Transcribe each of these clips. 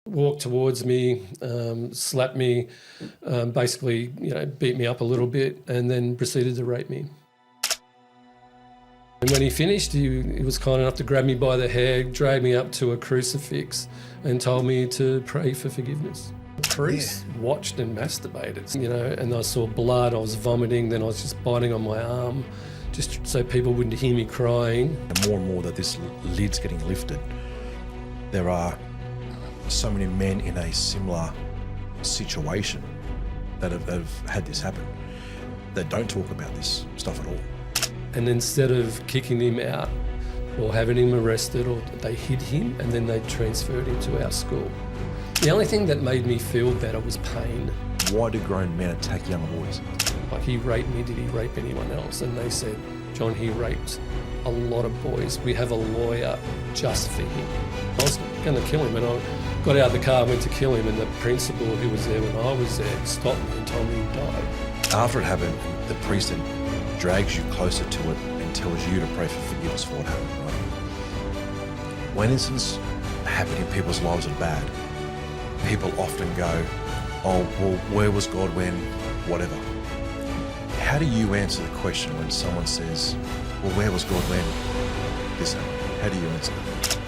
walked towards me, slapped me, basically, beat me up a little bit, and then proceeded to rape me. And when he finished, he was kind enough to grab me by the hair, drag me up to a crucifix, and told me to pray for forgiveness. The priest watched and masturbated, and I saw blood, I was vomiting, then I was just biting on my arm, just so people wouldn't hear me crying. The more and more that this lid's getting lifted, there are so many men in a similar situation that have had this happen that don't talk about this stuff at all. And instead of kicking him out or having him arrested, or they hid him and then they transferred him to our school. The only thing that made me feel better was pain. Why do grown men attack young boys? Like, he raped me, did he rape anyone else? And they said, John, he raped a lot of boys. We have a lawyer just for him. I was going to kill him, and I got out of the car, went to kill him, and the principal who was there when I was there stopped me and told me he died. After it happened, the priest then drags you closer to it and tells you to pray for forgiveness for what happened, right? When incidents happen in people's lives are bad, people often go, oh, well, where was God when, whatever. How do you answer the question when someone says, well, where was God when this happened? How do you answer that?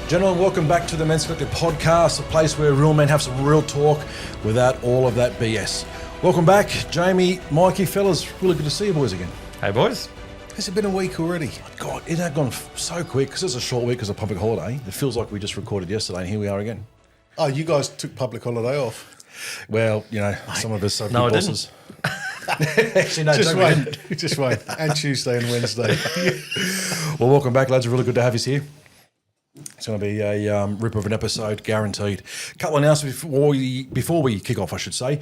Gentlemen, welcome back to the Masculinity podcast, a place where real men have some real talk without all of that BS. Welcome back, Jamie, Mikie, fellas. Really good to see you boys again. Hey, boys. Has it been a week already? God, it had gone so quick because it's a short week because of public holiday. It feels like we just recorded yesterday and here we are again. Oh, you guys took public holiday off? Well, some of us are No, I bosses. Actually, no, Just wait. And Tuesday and Wednesday. Well, welcome back, lads. Really good to have you here. It's going to be a rip of an episode, guaranteed. A couple of announcements before we kick off, I should say.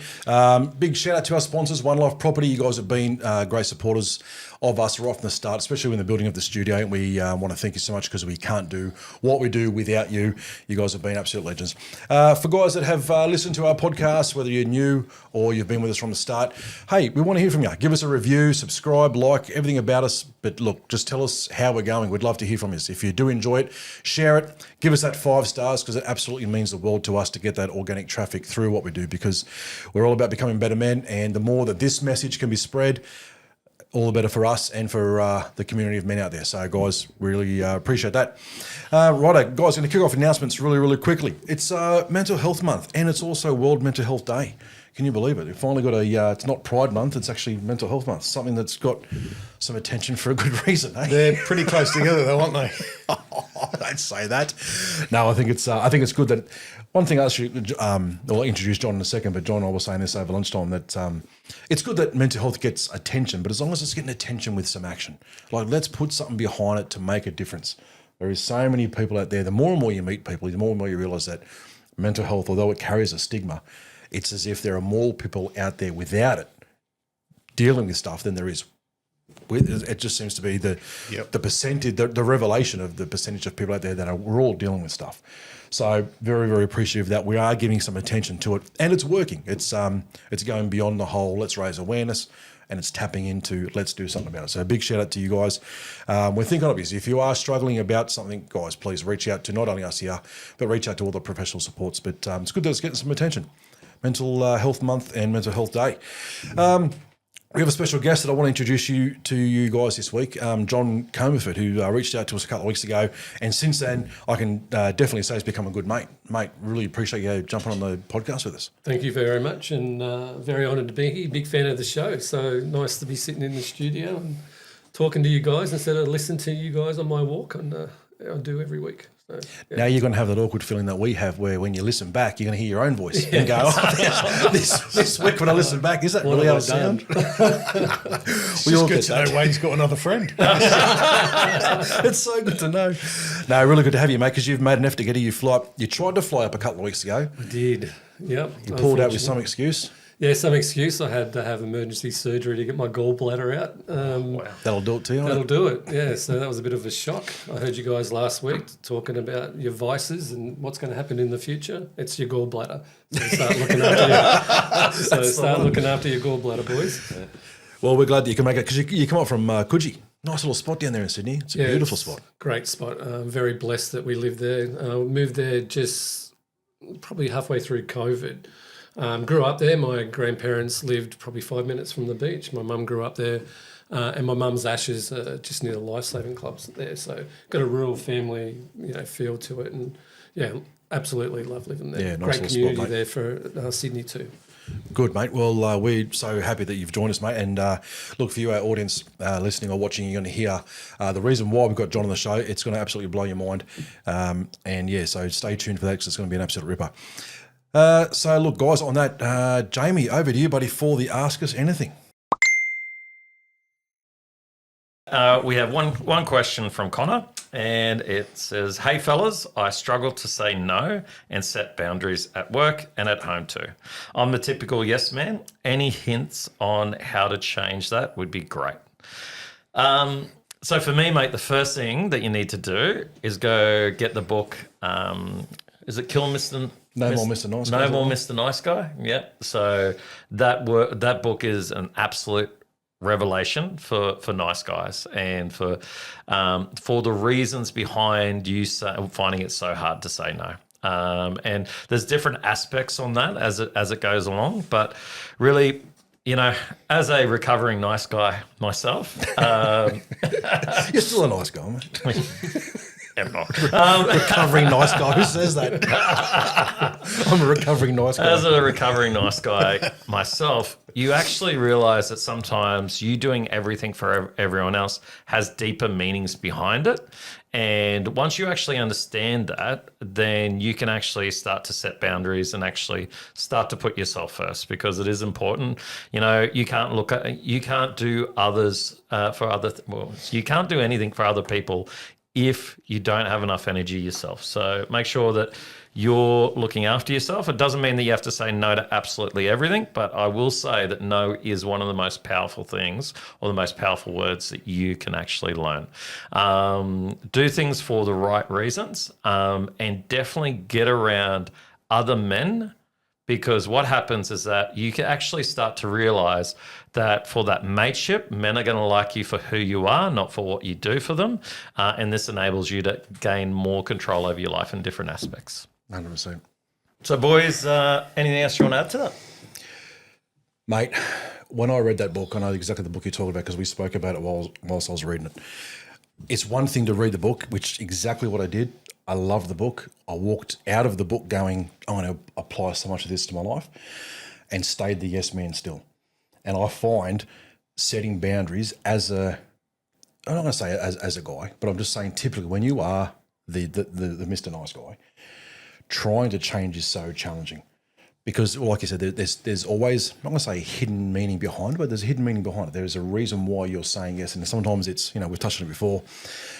Big shout out to our sponsors, One Life Property. You guys have been great supporters of us right from the start, especially in the building of the studio. And we want to thank you so much because we can't do what we do without you. You guys have been absolute legends. For guys that have listened to our podcast, whether you're new or you've been with us from the start, hey, we want to hear from you. Give us a review, subscribe, like, everything about us. But look, just tell us how we're going. We'd love to hear from you. If you do enjoy it, share it. Give us that 5 stars because it absolutely means the world to us to get that organic traffic through what we do, because we're all about becoming better men. And the more that this message can be spread, all the better for us and for the community of men out there. So, guys, really appreciate that. Righto, guys, going to kick off announcements really, really quickly. It's Mental Health Month and it's also World Mental Health Day. Can you believe it? We've finally got it's not Pride Month, it's actually Mental Health Month, something that's got some attention for a good reason, eh? They're pretty close together though, aren't they? Don't say that. No, I think it's good that one thing I actually I'll introduce John in a second, but John, I was saying this over lunchtime that it's good that mental health gets attention, but as long as it's getting attention with some action, like let's put something behind it to make a difference. There is so many people out there. The more and more you meet people, the more and more you realise that mental health, although it carries a stigma, it's as if there are more people out there without it dealing with stuff than there is with. It just seems to be the percentage, the revelation of the percentage of people out there that we're all dealing with stuff. So very, very appreciative that we are giving some attention to it, and it's working. It's going beyond the whole let's raise awareness, and it's tapping into let's do something about it. So a big shout out to you guys. We're thinking of you. If you are struggling about something, guys, please reach out to not only us here, but reach out to all the professional supports. But it's good that it's getting some attention. Mental Health Month and Mental Health Day. We have a special guest that I want to introduce you to guys this week, John Comerford, who reached out to us a couple of weeks ago. And since then, I can definitely say he's become a good mate. Mate, really appreciate you jumping on the podcast with us. Thank you very much, and very honoured to be here. Big fan of the show. So nice to be sitting in the studio and talking to you guys instead of listening to you guys on my walk, and I do every week. So, yeah. Now you're going to have that awkward feeling that we have where when you listen back, you're going to hear your own voice and go, oh, this week when I listen back, is that really how it sounds? We all good to know Wayne's got another friend. It's so good to know. No, really good to have you, mate, because you've made an effort to get here. You tried to fly up a couple of weeks ago. I did, yep. You pulled out with some excuse. Yeah, some excuse. I had to have emergency surgery to get my gallbladder out. Wow. That'll do it to you. That'll do it, yeah. So that was a bit of a shock. I heard you guys last week talking about your vices and what's going to happen in the future. It's your gallbladder. So start looking after looking after your gallbladder, boys. Yeah. Well, we're glad that you can make it because you come up from Coogee. Nice little spot down there in Sydney. It's a beautiful spot. Great spot. Very blessed that we live there. Moved there just probably halfway through COVID. Grew up there. My grandparents lived probably 5 minutes from the beach. My mum grew up there. And my mum's ashes are just near the lifesaving clubs there. So got a rural family, feel to it. And, absolutely love living there. Yeah, nice great little community spot, mate. there for Sydney too. Good, mate. Well, we're so happy that you've joined us, mate. And look, for you, our audience listening or watching, you're going to hear the reason why we've got John on the show. It's going to absolutely blow your mind. So stay tuned for that because it's going to be an absolute ripper. So, look, guys, on that, Jamie, over to you, buddy, for the Ask Us Anything. We have one question from Connor, and it says, "Hey fellas, I struggle to say no and set boundaries at work and at home too. I'm the typical yes man. Any hints on how to change that would be great." So for me, mate, the first thing that you need to do is go get the book. Is it Kill Mr. No More Mr. Nice Guy? No More Mr. Nice Guy. Yeah. So that book is an absolute revelation for nice guys and for the reasons behind you finding it so hard to say no. And there's different aspects on that as it goes along, but really, as a recovering nice guy myself, You're still a nice guy, mate. am not. Recovering nice guy. Who says that? I'm a recovering nice guy. As a recovering nice guy myself, you actually realize that sometimes you doing everything for everyone else has deeper meanings behind it. And once you actually understand that, then you can actually start to set boundaries and actually start to put yourself first, because it is important. You can't do others you can't do anything for other people if you don't have enough energy yourself. So make sure that you're looking after yourself. It doesn't mean that you have to say no to absolutely everything, but I will say that no is one of the most powerful things, or the most powerful words that you can actually learn. Do things for the right reasons, and definitely get around other men, because what happens is that you can actually start to realize that for that mateship, men are going to like you for who you are, not for what you do for them. And this enables you to gain more control over your life in different aspects. 100%. So, boys, anything else you want to add to that? Mate, when I read that book, I know exactly the book you're talking about because we spoke about it whilst I was reading it. It's one thing to read the book, which exactly what I did. I loved the book. I walked out of the book going, I'm going to apply so much of this to my life, and stayed the yes man still. And I find setting boundaries I'm not going to say as a guy, but I'm just saying typically when you are the Mr. Nice Guy, trying to change is so challenging. Because, like you said, there's always, I'm not going to say a hidden meaning behind it, but there's a hidden meaning behind it. There's a reason why you're saying yes. And sometimes it's, we've touched on it before,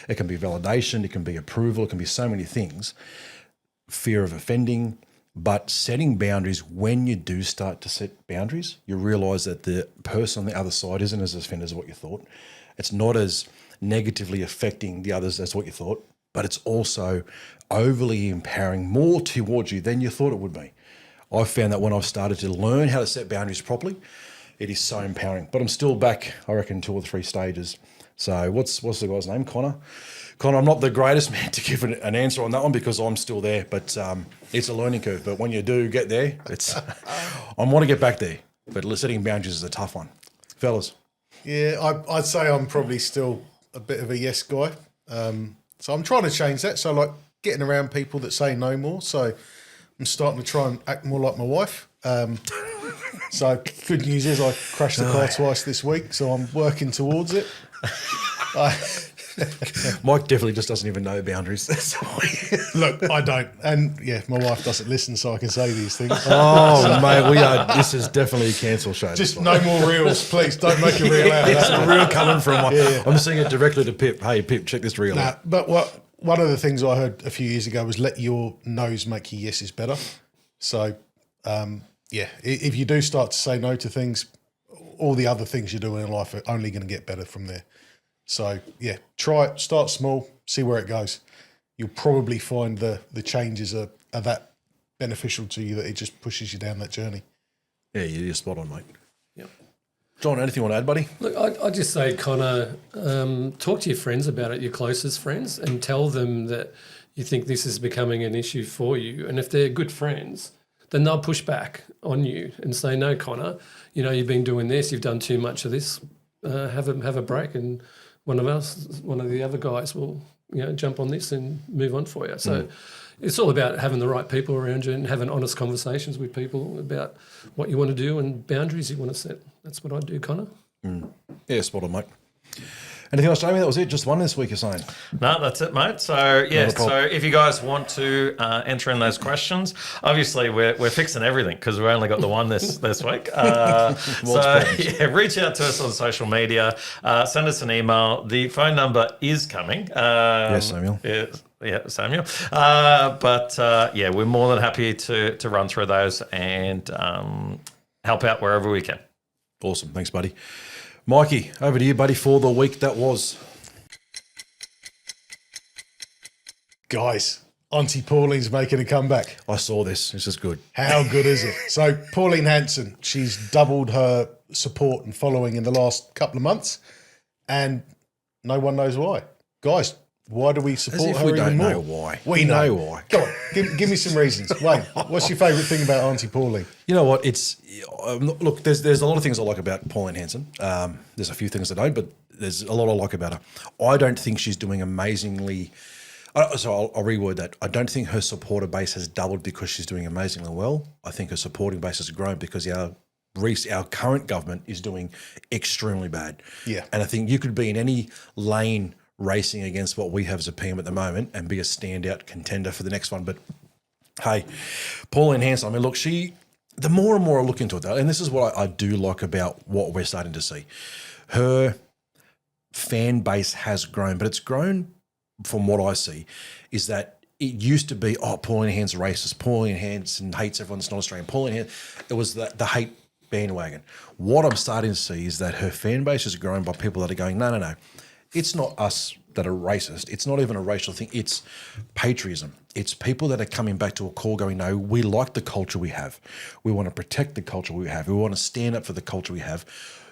it can be validation, it can be approval, it can be so many things, fear of offending. But setting boundaries, when you do start to set boundaries, you realise that the person on the other side isn't as offended as what you thought. It's not as negatively affecting the others as what you thought, but it's also overly empowering more towards you than you thought it would be. I found that when I've started to learn how to set boundaries properly, it is so empowering. But I'm still back, I reckon, 2 or 3 stages. So what's the guy's name? Connor, I'm not the greatest man to give an answer on that one because I'm still there, but it's a learning curve. But when you do get there, I want to get back there. But setting boundaries is a tough one. Fellas. Yeah, I'd say I'm probably still a bit of a yes guy. So I'm trying to change that. So like getting around people that say no more. So I'm starting to try and act more like my wife. So good news is I crashed the car twice this week, so I'm working towards it. Mike definitely just doesn't even know boundaries. Look, I don't. And yeah, my wife doesn't listen, so I can say these things. Oh, mate, this is definitely a cancel show. Just no more reels, please. Don't make a reel out of It's that. a reel coming from Yeah. I'm saying it directly to Pip. Hey, Pip, check this reel out. But one of the things I heard a few years ago was let your no's make your yeses better. So, if you do start to say no to things, all the other things you're doing in life are only going to get better from there. So, yeah, try it. Start small, see where it goes. You'll probably find the changes are that beneficial to you that it just pushes you down that journey. Yeah, you're spot on, mate. Yep. John, anything you want to add, buddy? Look, I just say, Connor, talk to your friends about it, your closest friends, and tell them that you think this is becoming an issue for you. And if they're good friends, then they'll push back on you and say, no, Connor, you've been doing this, you've done too much of this, have a break, and one of the other guys will, jump on this and move on for you. So it's all about having the right people around you and having honest conversations with people about what you want to do and boundaries you want to set. That's what I do, Connor. Yeah, spot on, mate. Anything else, Jamie? That was it. Just one this week, you're saying? No, that's it, mate. So, yeah, so if you guys want to enter in those questions, obviously we're fixing everything because we've only got the one this week. Reach out to us on social media. Send us an email. The phone number is coming. Yes, Samuel. Yeah, Samuel. We're more than happy to run through those and help out wherever we can. Awesome. Thanks, buddy. Mikey, over to you, buddy, for the week that was. Guys, Auntie Pauline's making a comeback. I saw this. This is good. How good is it? So Pauline Hanson, she's doubled her support and following in the last couple of months, and no one knows why. Guys, why do we support her even more? We don't know why. We know why. Go on, give me some reasons. Wayne, what's your favourite thing about Auntie Pauline? You know what? Look, there's a lot of things I like about Pauline Hanson. There's a few things I don't, but there's a lot I like about her. I don't think she's doing amazingly. So I'll reword that. I don't think her supporter base has doubled because she's doing amazingly well. I think her supporting base has grown because our current government is doing extremely bad. Yeah. And I think you could be in any lane racing against what we have as a PM at the moment and be a standout contender for the next one. But hey, Pauline Hanson, I mean, look, the more and more I look into it, though, and this is what I do like about what we're starting to see. Her fan base has grown, but it's grown from what I see is that it used to be, Pauline Hanson's racist, Pauline Hanson hates everyone that's not Australian, Pauline Hanson, it was the hate bandwagon. What I'm starting to see is that her fan base has grown by people that are going, no. It's not us that are racist. It's not even a racial thing. It's patriotism. It's people that are coming back to a call going, no, we like the culture we have. We want to protect the culture we have. We want to stand up for the culture we have.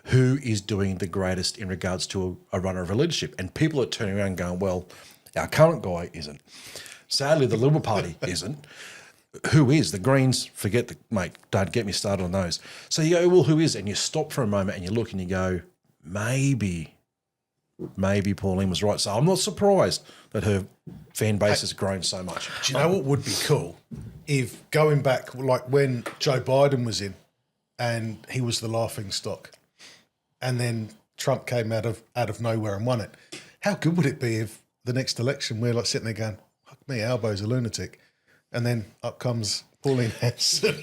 Who is doing the greatest in regards to a runner of a leadership? And people are turning around going, well, our current guy isn't. Sadly, the Liberal Party isn't. Who is? The Greens, mate, don't get me started on those. So you go, well, who is? And you stop for a moment and you look and you go, maybe Pauline was right. So I'm not surprised that her fan base has grown so much. Do you know what would be cool? If going back, like when Joe Biden was in and he was the laughing stock and then Trump came out of nowhere and won it. How good would it be if the next election we're like sitting there going, fuck me, Albo's a lunatic. And then up comes Pauline Hanson.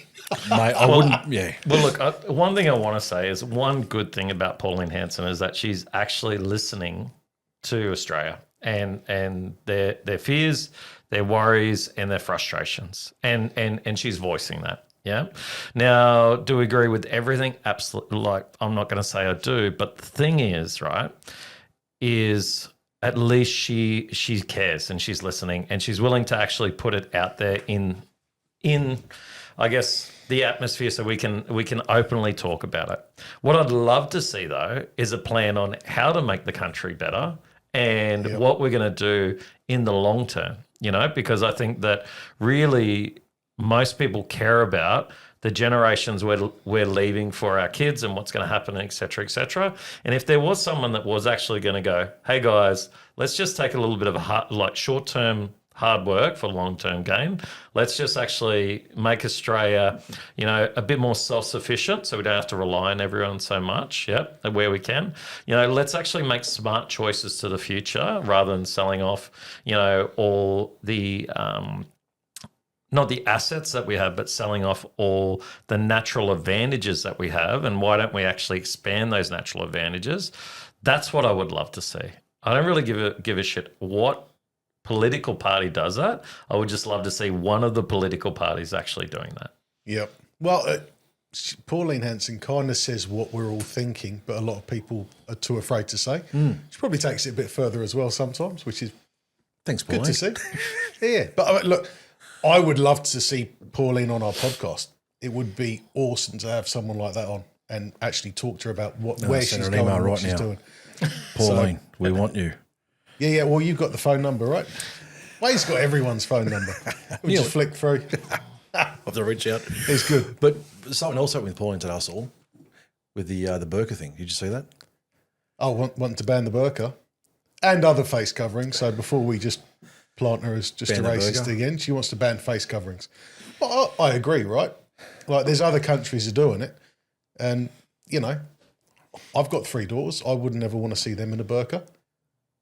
Mate, I wouldn't, yeah. Well, look, one thing I want to say is one good thing about Pauline Hanson is that she's actually listening to Australia and their fears, their worries, and their frustrations, and she's voicing that. Yeah. Now, do we agree with everything? Absolutely. Like, I'm not going to say I do, but the thing is, right, is at least she cares and she's listening and she's willing to actually put it out there in I guess the atmosphere so we can openly talk about it. What I'd love to see though is a plan on how to make the country better and what we're going to do in the long term, because I think that really most people care about the generations we're leaving for our kids and what's going to happen, et cetera, et cetera. And if there was someone that was actually going to go, hey guys, let's just take a little bit of short-term hard work for long-term gain. Let's just actually make Australia, a bit more self-sufficient so we don't have to rely on everyone so much, where we can. Let's actually make smart choices to the future rather than selling off, all the not the assets that we have, but selling off all the natural advantages that we have. And why don't we actually expand those natural advantages? That's what I would love to see. I don't really give a shit what political party does that. I would just love to see one of the political parties actually doing that. Yep. Well, Pauline Hanson kind of says what we're all thinking, but a lot of people are too afraid to say. She probably takes it a bit further as well sometimes, which is thanks, Pauline. good to see. Yeah. But look, I would love to see Pauline on our podcast. It would be awesome to have someone like that on. and actually talk to her about where send she's her an going email and what right she's now. doing. Pauline, we want you. Yeah. Well, you've got the phone number, right? Wayne's got everyone's phone number. We just flick through. I'll have to reach out. It's good. But something else happened with Pauline today, I saw, with the burqa thing. Did you see that? Oh, wanting to ban the burqa and other face coverings. So before we just plant her as just Ban a the racist burqa? again, she wants to ban face coverings. Well, I agree, right? Like, there's other countries are doing it, and you know, I've got 3 daughters. I wouldn't ever want to see them in a burqa.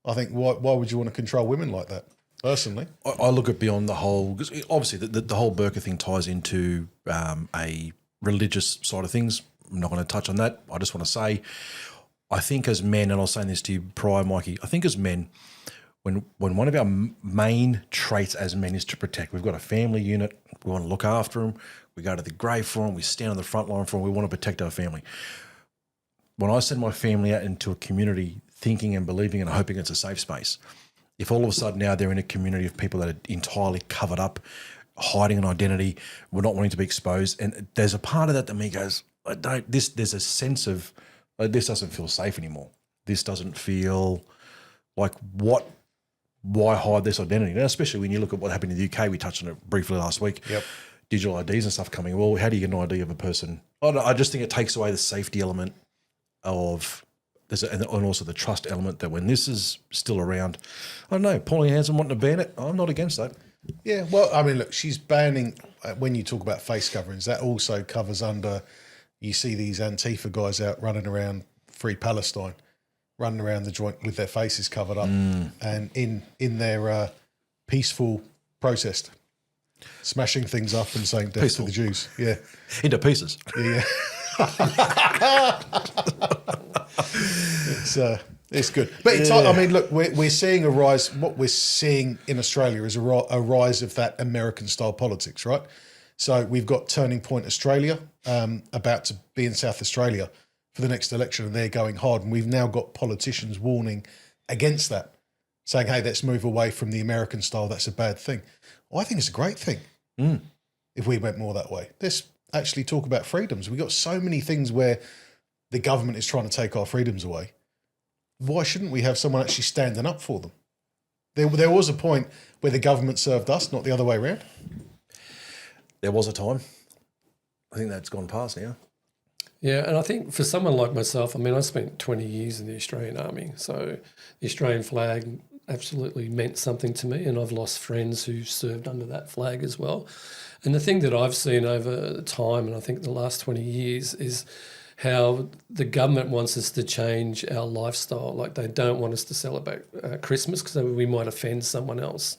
I think why would you want to control women like that? Personally, I look at beyond the whole, because obviously the whole burqa thing ties into a religious side of things. I'm not going to touch on that. I just want to say, I think as men, and I was saying this to you prior, Mikey, I think as men, when one of our main traits as men is to protect, we've got a family unit, we want to look after them, we go to the grave for them, we stand on the front line for them, we want to protect our family. When I send my family out into a community thinking and believing and hoping it's a safe space, if all of a sudden now they're in a community of people that are entirely covered up, hiding an identity, we're not wanting to be exposed, and there's a part of that that me goes, there's a sense of, this doesn't feel safe anymore. This doesn't feel like why hide this identity? Now, especially when you look at what happened in the UK, we touched on it briefly last week. Yep. Digital IDs and stuff coming. Well, how do you get an ID of a person? I just think it takes away the safety element of, and also the trust element that when this is still around, I don't know, Pauline Hanson wanting to ban it, I'm not against that. yeah. Well, I mean, look, she's banning, when you talk about face coverings, that also covers under, you see these Antifa guys out running around Free Palestine, running around the joint with their faces covered up, and in their peaceful protest, smashing things up and saying death Peaceful. to the Jews. Yeah, Into pieces. yeah. It's good, but it's. I mean, look, we're seeing a rise. What we're seeing in Australia is a rise of that American style politics, right? So we've got Turning Point Australia about to be in South Australia for the next election, and they're going hard. And we've now got politicians warning against that, saying, "Hey, let's move away from the American style. That's a bad thing." Well, I think it's a great thing if we went more that way. Let's actually talk about freedoms. We've got so many things where the government is trying to take our freedoms away. Why shouldn't we have someone actually standing up for them? There was a point where the government served us, not the other way around. There was a time. I think that's gone past now. Yeah, and I think for someone like myself, I mean, I spent 20 years in the Australian Army, so the Australian flag absolutely meant something to me, and I've lost friends who served under that flag as well. And the thing that I've seen over time, and I think the last 20 years, is how the government wants us to change our lifestyle. Like, they don't want us to celebrate Christmas because we might offend someone else.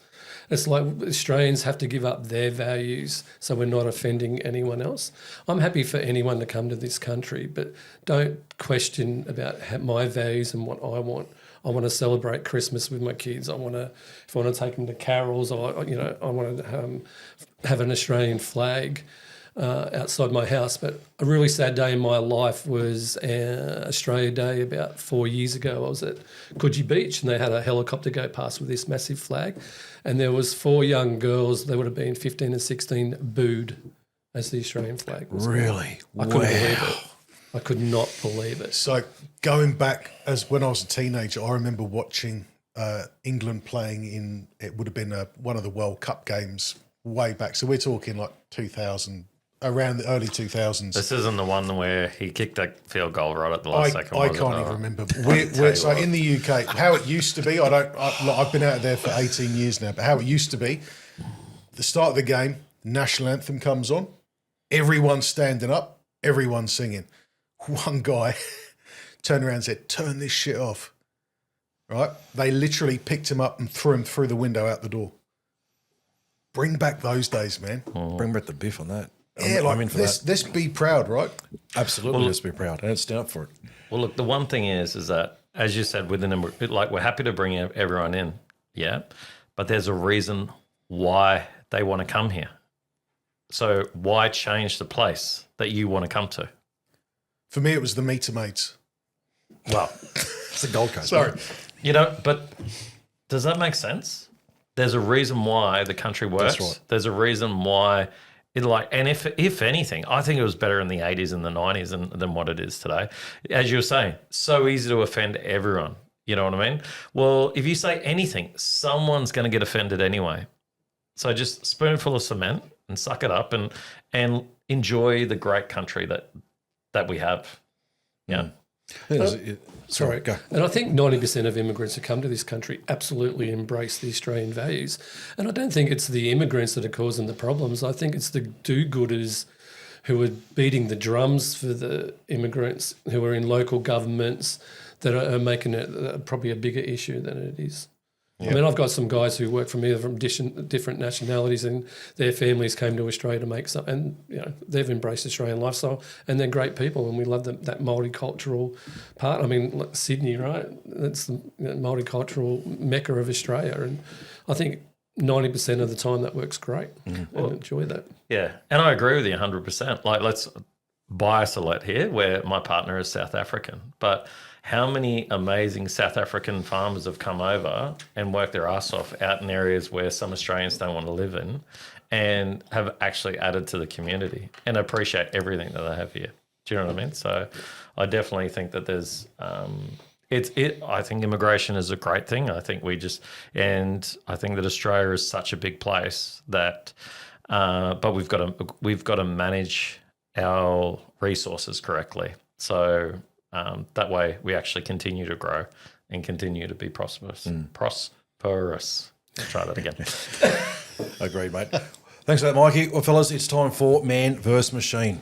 It's like Australians have to give up their values so we're not offending anyone else. I'm happy for anyone to come to this country, but don't question about my values and what I want. I want to celebrate Christmas with my kids. If I want to take them to carols, I want to have an Australian flag outside my house. But a really sad day in my life was Australia Day about 4 years ago. I was at Coogee Beach and they had a helicopter go past with this massive flag, and there was 4 young girls, they would have been 15 and 16, booed as the Australian flag was gone. Really? I couldn't believe it. I could not believe it. So going back as when I was a teenager, I remember watching England playing in, it would have been one of the World Cup games way back. So we're talking like 2000, around the early 2000s. This isn't the one where he kicked that field goal right at the last second. I was it? can't Oh. even remember. So in the UK, how it used to be, I've been out there for 18 years now, but how it used to be, the start of the game, national anthem comes on, everyone's standing up, everyone's singing. One guy turned around and said, "Turn this shit off." Right? They literally picked him up and threw him through the window out the door. Bring back those days, man. Bring back the biff on that. Yeah, I'm in for that. let's be proud, right? Absolutely, let's be proud. And let's stand up for it. Well, look, the one thing is that, as you said, we're happy to bring everyone in, yeah, but there's a reason why they want to come here. So why change the place that you want to come to? For me, it was the meter maids. Well, It's the Gold Coast. Sorry. but does that make sense? There's a reason why the country works. right. There's a reason why And if anything, I think it was better in the 80s and the 90s than what it is today. As you were saying, so easy to offend everyone. You know what I mean? Well, if you say anything, someone's going to get offended anyway. So just spoonful of cement and suck it up and enjoy the great country that we have. Yeah. Sorry, go. And I think 90% of immigrants who come to this country absolutely embrace the Australian values. And I don't think it's the immigrants that are causing the problems. I think it's the do-gooders who are beating the drums for the immigrants, who are in local governments, that are making it probably a bigger issue than it is. Yeah. I mean, I've got some guys who work for me from different nationalities, and their families came to Australia to make some, and they've embraced Australian lifestyle, and they're great people, and we love that multicultural part. I mean, like Sydney, right? That's the multicultural mecca of Australia, and I think 90% of the time that works great. And enjoy that. Yeah, and I agree with you 100%. Like, let's bias alert here, where my partner is South African, but how many amazing South African farmers have come over and worked their ass off out in areas where some Australians don't want to live in, and have actually added to the community and appreciate everything that they have here. Do you know what I mean? So I definitely think that there's I think immigration is a great thing. I think I think that Australia is such a big place that but we've got to manage our resources correctly. So that way we actually continue to grow and continue to be prosperous. Prosperous. I'll try that again. Agreed, mate. Thanks for that, Mikey. Well, fellas, it's time for Man vs. Machine.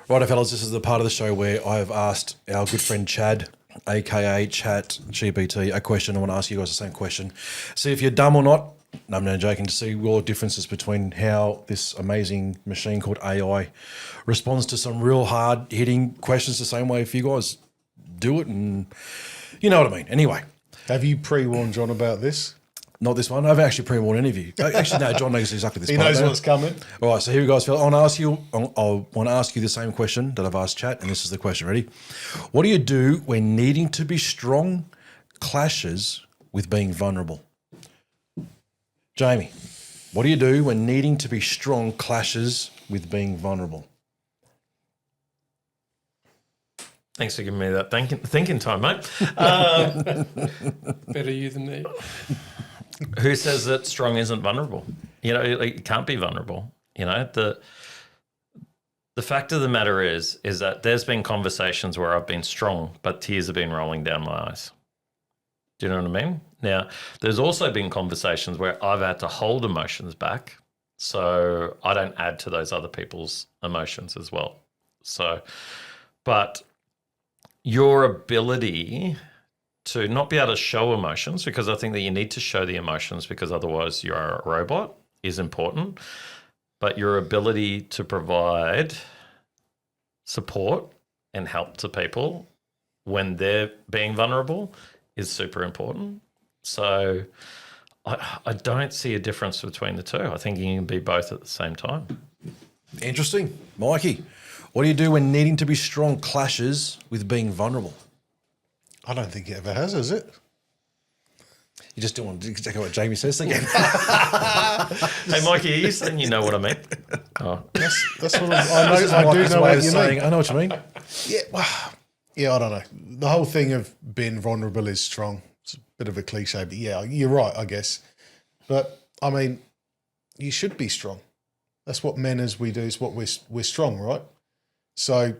Righto, fellas, this is the part of the show where I have asked our good friend Chad, aka Chat GPT, a question. I want to ask you guys the same question. See if you're dumb or not. No, I'm not joking. To see your differences between how this amazing machine called AI responds to some real hard-hitting questions the same way if you guys do it, and you know what I mean. Anyway. Have you pre-warned John about this? Not this one. I haven't actually pre-warned any of you. Actually, no, John knows exactly this. He knows what's coming. All right, so here we go, guys. I want to ask you the same question that I've asked Chat, and this is the question. Ready? What do you do when needing to be strong clashes with being vulnerable? Jamie, what do you do when needing to be strong clashes with being vulnerable? Thanks for giving me that thinking time, mate. Better you than me. Who says that strong isn't vulnerable? It can't be vulnerable. The fact of the matter is that there's been conversations where I've been strong, but tears have been rolling down my eyes. Do you know what I mean? Now, there's also been conversations where I've had to hold emotions back, so I don't add to those other people's emotions as well. So, but your ability to not be able to show emotions, because I think that you need to show the emotions because otherwise you're a robot, is important. But your ability to provide support and help to people when they're being vulnerable is super important. So I don't see a difference between the two. I think you can be both at the same time. Interesting. Mikey, what do you do when needing to be strong clashes with being vulnerable? I don't think it ever has it? You just don't want to do exactly what Jamie says again. Hey, Mikey, are you saying you know what I mean? Oh. That's what I do know what you mean. I know what you mean. Yeah, I don't know. The whole thing of being vulnerable is strong. It's a bit of a cliche, but yeah, you're right, I guess. But, I mean, you should be strong. That's what men as we do is what we're strong, right? So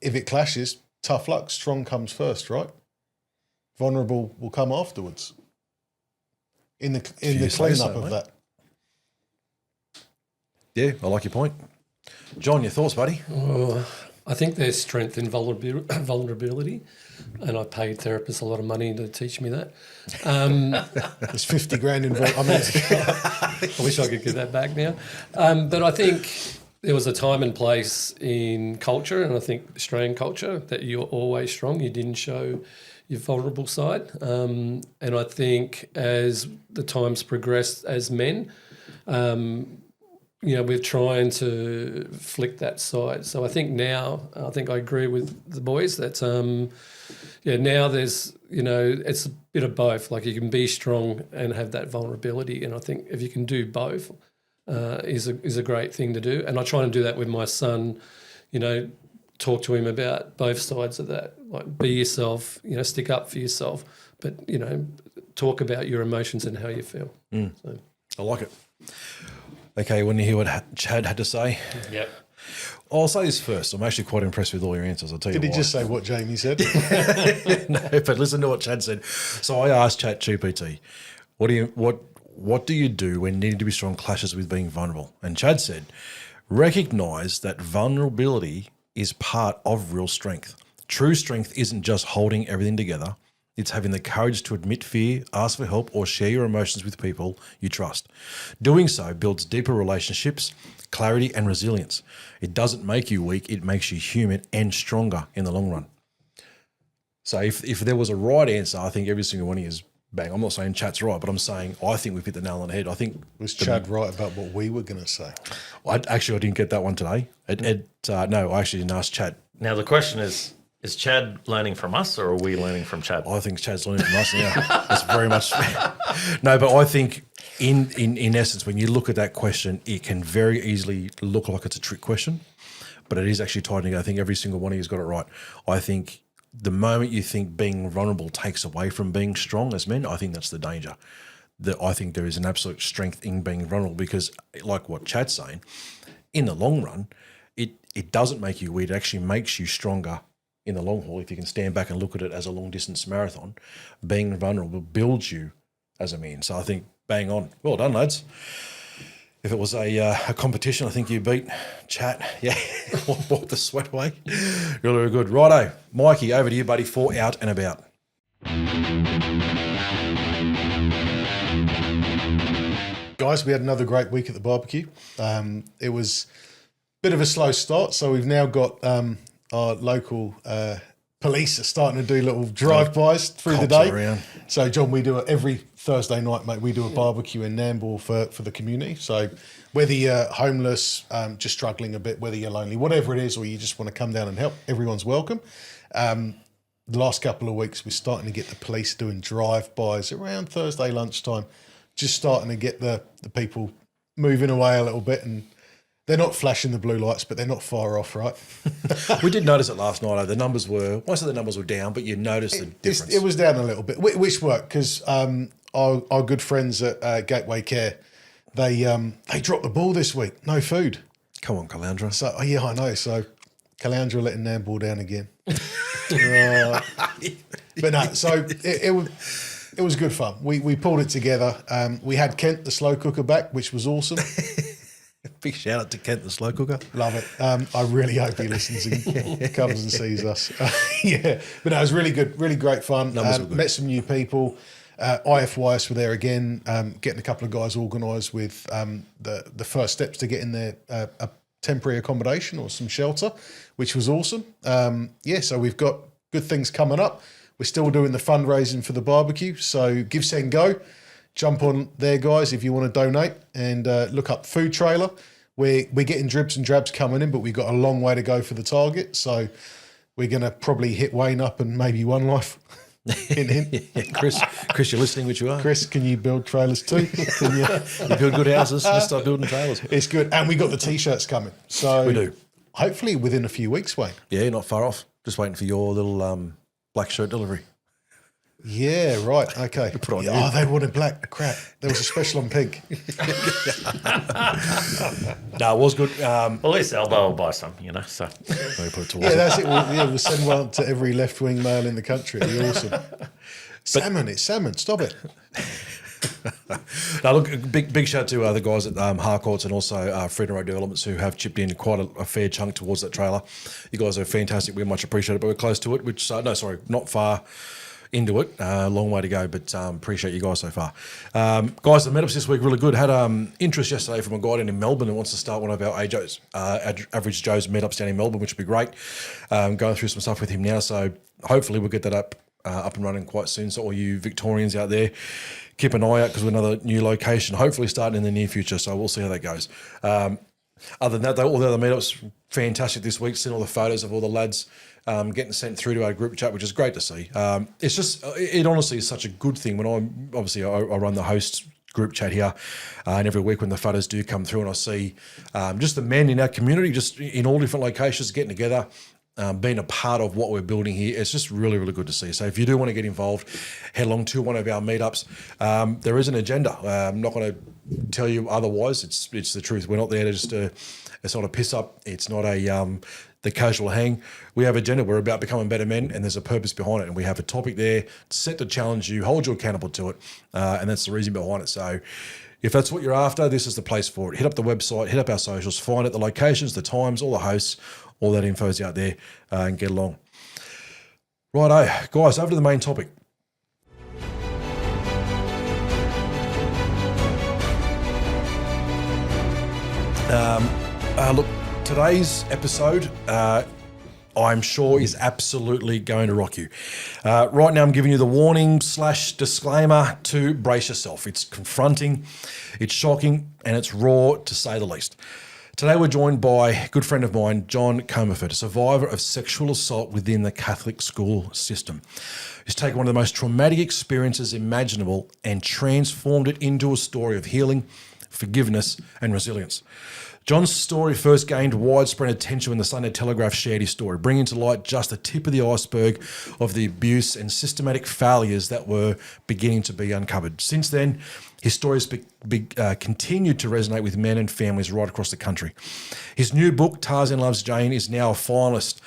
if it clashes, tough luck, strong comes first, right? Vulnerable will come afterwards. In the clean-up of that. Yeah, I like your point. John, your thoughts, buddy? I think there's strength in vulnerability, and I paid therapists a lot of money to teach me that. There's 50 grand involved. I wish I could get that back now. But I think there was a time and place in culture, and I think Australian culture, that you're always strong. You didn't show your vulnerable side. And I think as the times progressed as men, we're trying to flick that side. So I think now, I agree with the boys that, now there's, it's a bit of both. Like you can be strong and have that vulnerability. And I think if you can do both, is a great thing to do. And I try and do that with my son, talk to him about both sides of that. Like be yourself, stick up for yourself, but, talk about your emotions and how you feel. So. I like it. Okay, want to hear what Chad had to say? Yep. I'll say this first. I'm actually quite impressed with all your answers. I'll tell you why. Did he just say what Jamie said? No, but listen to what Chad said. So I asked ChatGPT, what do you do when needing to be strong clashes with being vulnerable? And Chad said, recognise that vulnerability is part of real strength. True strength isn't just holding everything together. It's having the courage to admit fear, ask for help, or share your emotions with people you trust. Doing so builds deeper relationships, clarity, and resilience. It doesn't make you weak, it makes you human and stronger in the long run. So if there was a right answer, I think every single one of you is bang. I'm not saying Chat's right, but I'm saying I think we've hit the nail on the head. I think Was Chad right about what we were going to say? I didn't get that one today. No, I actually didn't ask Chat. Now the question is Chad learning from us or are we learning from Chad? I think Chad's learning from us now. That's very much no, but I think in essence, when you look at that question, it can very easily look like it's a trick question, but it is actually tied together. I think every single one of you's got it right. I think the moment you think being vulnerable takes away from being strong as men, I think that's the danger. I think there is an absolute strength in being vulnerable because, like what Chad's saying, in the long run, it doesn't make you weak. It actually makes you stronger in the long haul. If you can stand back and look at it as a long distance marathon, being vulnerable builds you as a man. So I think bang on. Well done, lads. If it was a competition, I think you beat Chat. Yeah, walk the sweat away. Really, really good. Righto, Mikey, over to you, buddy, for Out and About. Guys, we had another great week at the barbecue. It was a bit of a slow start, so we've now got our local police are starting to do little drive-bys through the day. Around. So, John, we do it every Thursday night, mate. We do a barbecue in Nambour for the community. So whether you're homeless, just struggling a bit, whether you're lonely, whatever it is, or you just want to come down and help, everyone's welcome. The last couple of weeks, we're starting to get the police doing drive-bys around Thursday lunchtime, just starting to get the people moving away a little bit, and they're not flashing the blue lights, but they're not far off, right? We did notice it last night. The numbers were, most of the numbers were down, but you noticed the difference. It was down a little bit, which worked because our good friends at Gateway Care, they dropped the ball this week. No food. Come on, Caloundra. So yeah, I know. So Caloundra letting Nambour down again. But no, so it was good fun. We pulled it together. We had Kent, the slow cooker, back, which was awesome. Big shout out to Kent, the slow cooker. Love it. I really hope he listens and comes and sees us. Yeah, but no, it was really good, really great fun. Numbers were good. Met some new people. IFYS were there again, getting a couple of guys organised with the first steps to getting their a temporary accommodation or some shelter, which was awesome. So we've got good things coming up. We're still doing the fundraising for the barbecue, so Give, Send, Go. Jump on there, guys, if you want to donate, and look up Food Trailer. We're getting dribs and drabs coming in, but we've got a long way to go for the target. So we're going to probably hit Wayne up and maybe One Life. Yeah, Chris, you're listening, which you are. Chris, can you build trailers too? Can you? You build good houses. Let's start building trailers. It's good. And we got the T-shirts coming. So We do. Hopefully within a few weeks, Wayne. Yeah, not far off. Just waiting for your little black shirt delivery. Yeah, right. Okay. Put on Oh, they wanted black. Crap. There was a special on pink. No, it was good. Well, at least Elbow will buy some, so. Maybe put it towards Yeah, it. that's it. We'll send one to every left-wing male in the country. It'd be awesome. It's salmon. Stop it. Now, look, big shout out to the guys at Harcourts and also Fred and Road Developments who have chipped in quite a fair chunk towards that trailer. You guys are fantastic. We much appreciate it, but we're close to it, not far into it. Long way to go, but appreciate you guys so far. Guys, the meetups this week really good. Had interest yesterday from a guy down in Melbourne who wants to start one of our AJOs, Average Joe's meetups down in Melbourne, which would be great. Going through some stuff with him now, so hopefully we'll get that up and running quite soon. So all you Victorians out there, keep an eye out because we're another new location, hopefully starting in the near future. So we'll see how that goes. Other than that, though, all the other meetups, fantastic this week. Seeing all the photos of all the lads getting sent through to our group chat, which is great to see. It's just, it honestly is such a good thing when I run the host group chat here, and every week when the photos do come through and I see just the men in our community, just in all different locations, getting together, being a part of what we're building here. It's just really, really good to see. So if you do want to get involved, head along to one of our meetups. There is an agenda. I'm not going to tell you otherwise. It's the truth. We're not there to just it's not a piss up. It's not the casual hang. We have an agenda. We're about becoming better men, and there's a purpose behind it. And we have a topic there set to challenge you, hold you accountable to it, and that's the reason behind it. So if that's what you're after, this is the place for it. Hit up the website, hit up our socials, find out the locations, the times, all the hosts, all that info's out there, and get along. Righto, guys, over to the main topic. Look, today's episode, I'm sure, is absolutely going to rock you. Right now, I'm giving you the warning / disclaimer to brace yourself. It's confronting, it's shocking, and it's raw, to say the least. Today, we're joined by a good friend of mine, John Comerford, a survivor of sexual assault within the Catholic school system. He's taken one of the most traumatic experiences imaginable and transformed it into a story of healing, forgiveness, and resilience. John's story first gained widespread attention when the Sunday Telegraph shared his story, bringing to light just the tip of the iceberg of the abuse and systematic failures that were beginning to be uncovered. Since then, his story has continued to resonate with men and families right across the country. His new book, Tarzan Loves Jane, is now a finalist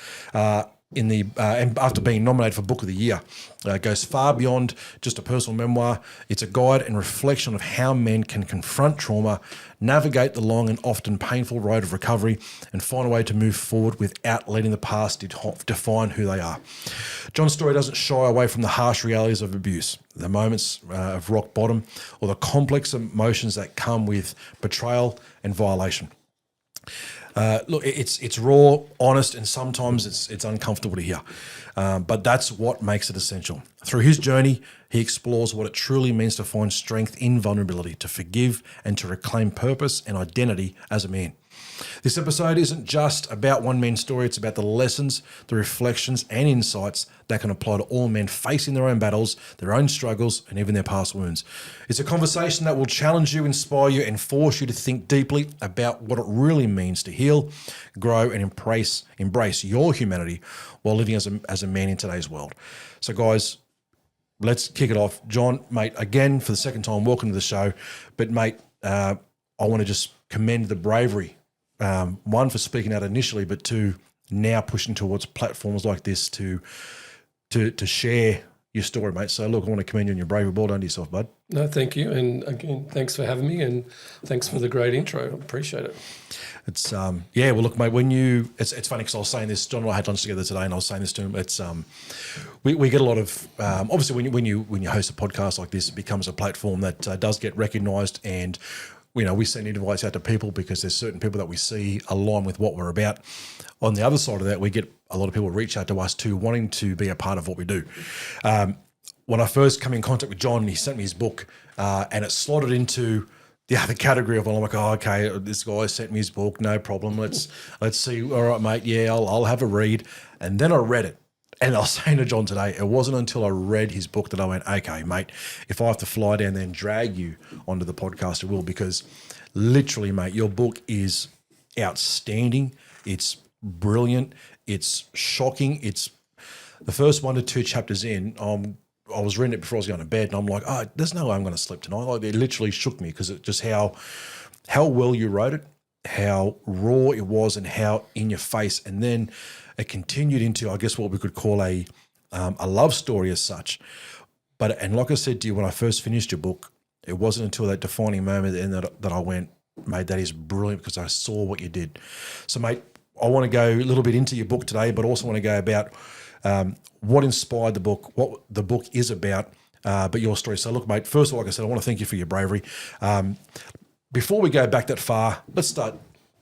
and after being nominated for Book of the Year. It goes far beyond just a personal memoir. It's a guide and reflection of how men can confront trauma, navigate the long and often painful road of recovery, and find a way to move forward without letting the past define who they are. John's story doesn't shy away from the harsh realities of abuse, the moments of rock bottom, or the complex emotions that come with betrayal and violation. Look, it's raw, honest, and sometimes it's uncomfortable to hear. But that's what makes it essential. Through his journey, he explores what it truly means to find strength in vulnerability, to forgive, and to reclaim purpose and identity as a man. This episode isn't just about one man's story, it's about the lessons, the reflections, and insights that can apply to all men facing their own battles, their own struggles, and even their past wounds. It's a conversation that will challenge you, inspire you, and force you to think deeply about what it really means to heal, grow, and embrace your humanity while living as a man in today's world. So, guys, let's kick it off. John, mate, again, for the second time, welcome to the show. But, mate, I want to just commend the bravery. One, for speaking out initially, but two, now pushing towards platforms like this to share your story, mate. So, look, I want to commend you on your bravery. Well done to yourself, bud. No, thank you. And again, thanks for having me, and thanks for the great intro. I appreciate it. It's well, look, mate, it's funny because I was saying this, John and I had lunch together today, and I was saying this to him. It's we get a lot of obviously when you host a podcast like this, it becomes a platform that does get recognised, and we send invites out to people because there's certain people that we see align with what we're about. On the other side of that, we get a lot of people reach out to us too, wanting to be a part of what we do. When I first came in contact with John, he sent me his book, and it slotted into the other category of, I'm like, oh, okay, this guy sent me his book, no problem. Let's see. All right, mate. Yeah, I'll have a read. And then I read it. And I was saying to John today, it wasn't until I read his book that I went, okay, mate, if I have to fly down there and drag you onto the podcast, I will, because literally, mate, your book is outstanding. It's brilliant. It's shocking. It's the first 1 to 2 chapters in. I was reading it before I was going to bed, and I'm like, oh, there's no way I'm going to sleep tonight. Like, it literally shook me because it just how well you wrote it, how raw it was, and how in your face. And then it continued into, I guess, what we could call a love story as such. And like I said to you when I first finished your book, it wasn't until that defining moment at the end that I went, mate, that is brilliant, because I saw what you did. So, mate, I want to go a little bit into your book today, but also want to go about what inspired the book, what the book is about, but your story. So, look, mate, first of all, like I said, I want to thank you for your bravery. Before we go back that far, let's start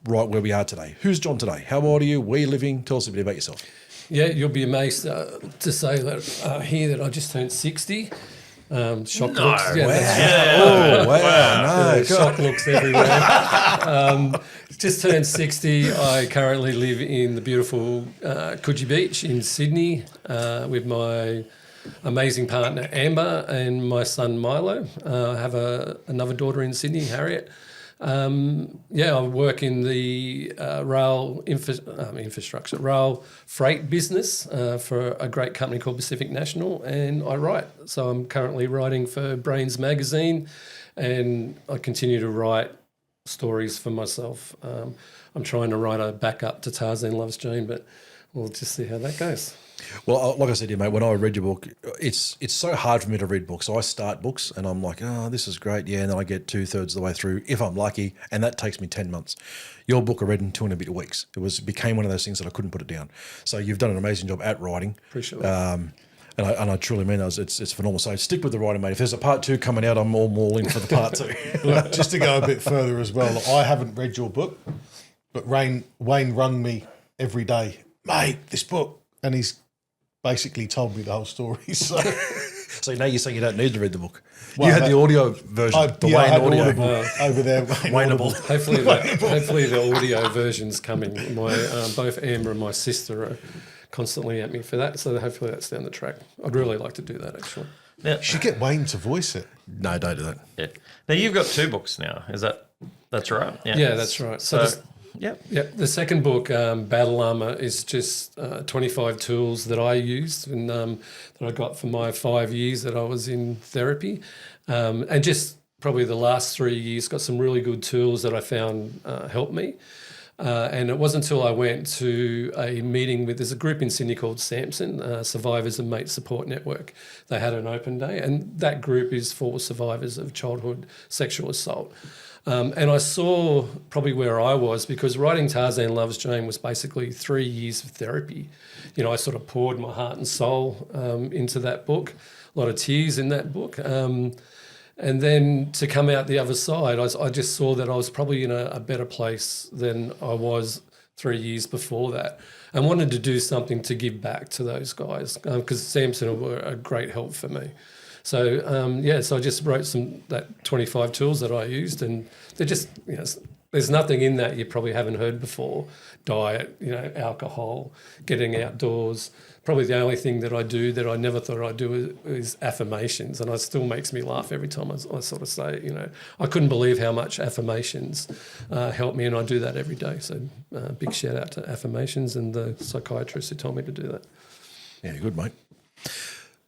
right where we are today. Who's John today? How old are you? Where are you living? Tell us a bit about yourself. Yeah, you'll be amazed to say that that I just turned 60. Shock No. looks. Yeah, Wow. that's Oh, wow. No. shock looks everywhere. Just turned 60. I currently live in the beautiful Coogee Beach in Sydney with my amazing partner Amber and my son Milo. I have another daughter in Sydney, Harriet. I work in the rail rail freight business for a great company called Pacific National, and I write. So I'm currently writing for Brains magazine, and I continue to write stories for myself. I'm trying to write a backup to Tarzan Loves Jane, but we'll just see how that goes. Well, like I said to you, mate, when I read your book, it's so hard for me to read books. I start books and I'm like, oh, this is great. Yeah, and then I get 2/3 of the way through, if I'm lucky, and that takes me 10 months. Your book I read in 2 and a bit weeks. It became one of those things that I couldn't put it down. So you've done an amazing job at writing. Appreciate it. And I truly mean that. It's phenomenal. So stick with the writing, mate. If there's a part 2 coming out, I'm all in for the part 2. Look, just to go a bit further as well, I haven't read your book, but Wayne rung me every day, mate, this book, and he's basically told me the whole story. So now you're saying you don't need to read the book. Well, you had the audio version, I the had Wayne audio. Audible over there. Wayneable. Hopefully the audio version's coming. My both Amber and my sister are constantly at me for that, so hopefully that's down the track. I'd really like to do that actually. Now, You should get Wayne to voice it. No, don't do that. yeah. Now you've got 2 books now. That's right? Yeah, that's right. So yeah. the second book, Battle Armor, is just 25 tools that I used and that I got for my 5 years that I was in therapy. And just probably the last 3 years got some really good tools that I found helped me. And it wasn't until I went to a meeting there's a group in Sydney called Samson, Survivors and Mate Support Network. They had an open day, and that group is for survivors of childhood sexual assault. And I saw probably where I was, because writing Tarzan Loves Jane was basically 3 years of therapy. You know, I sort of poured my heart and soul into that book, a lot of tears in that book. And then to come out the other side, I just saw that I was probably in a better place than I was 3 years before that, and wanted to do something to give back to those guys, because Samson were a great help for me. So, so I just wrote that 25 tools that I used, and they're just, there's nothing in that you probably haven't heard before. Diet, alcohol, getting outdoors. Probably the only thing that I do that I never thought I'd do is affirmations, and it still makes me laugh every time I sort of say it. I couldn't believe how much affirmations help me, and I do that every day. So big shout out to affirmations and the psychiatrist who told me to do that. Yeah, good, mate.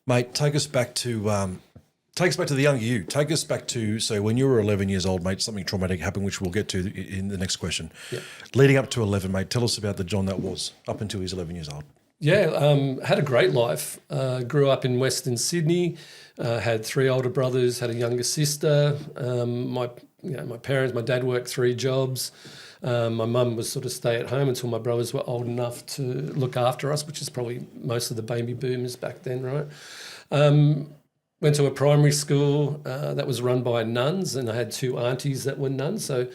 Mate, take us back to the younger you. Take us back to, so when you were 11 years old, mate, something traumatic happened, which we'll get to in the next question. Yeah. Leading up to 11, mate, tell us about the John that was up until he was 11 years old. Yeah, had a great life. Grew up in Western Sydney, had 3 older brothers, had a younger sister. My parents, my dad worked 3 jobs. My mum was sort of stay at home until my brothers were old enough to look after us, which is probably most of the baby boomers back then, right? Went to a primary school that was run by nuns, and I had 2 aunties that were nuns. So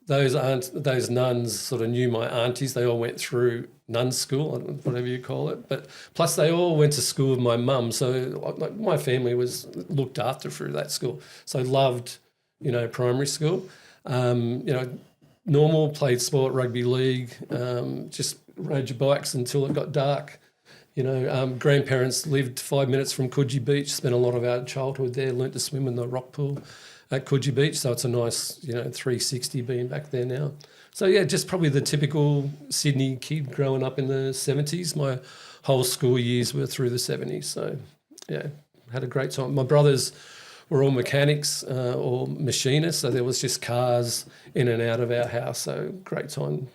those nuns sort of knew my aunties. They all went through nuns school, whatever you call it. But plus they all went to school with my mum. So my family was looked after through that school. So I loved, primary school. Normal, played sport, rugby league, just rode your bikes until it got dark. Grandparents lived 5 minutes from Coogee Beach, spent a lot of our childhood there, learnt to swim in the rock pool at Coogee Beach. So it's a nice, 360 being back there now. So, yeah, just probably the typical Sydney kid growing up in the 70s. My whole school years were through the 70s. So, yeah, had a great time. My brothers were all mechanics or machinists, so there was just cars in and out of our house. So, great time.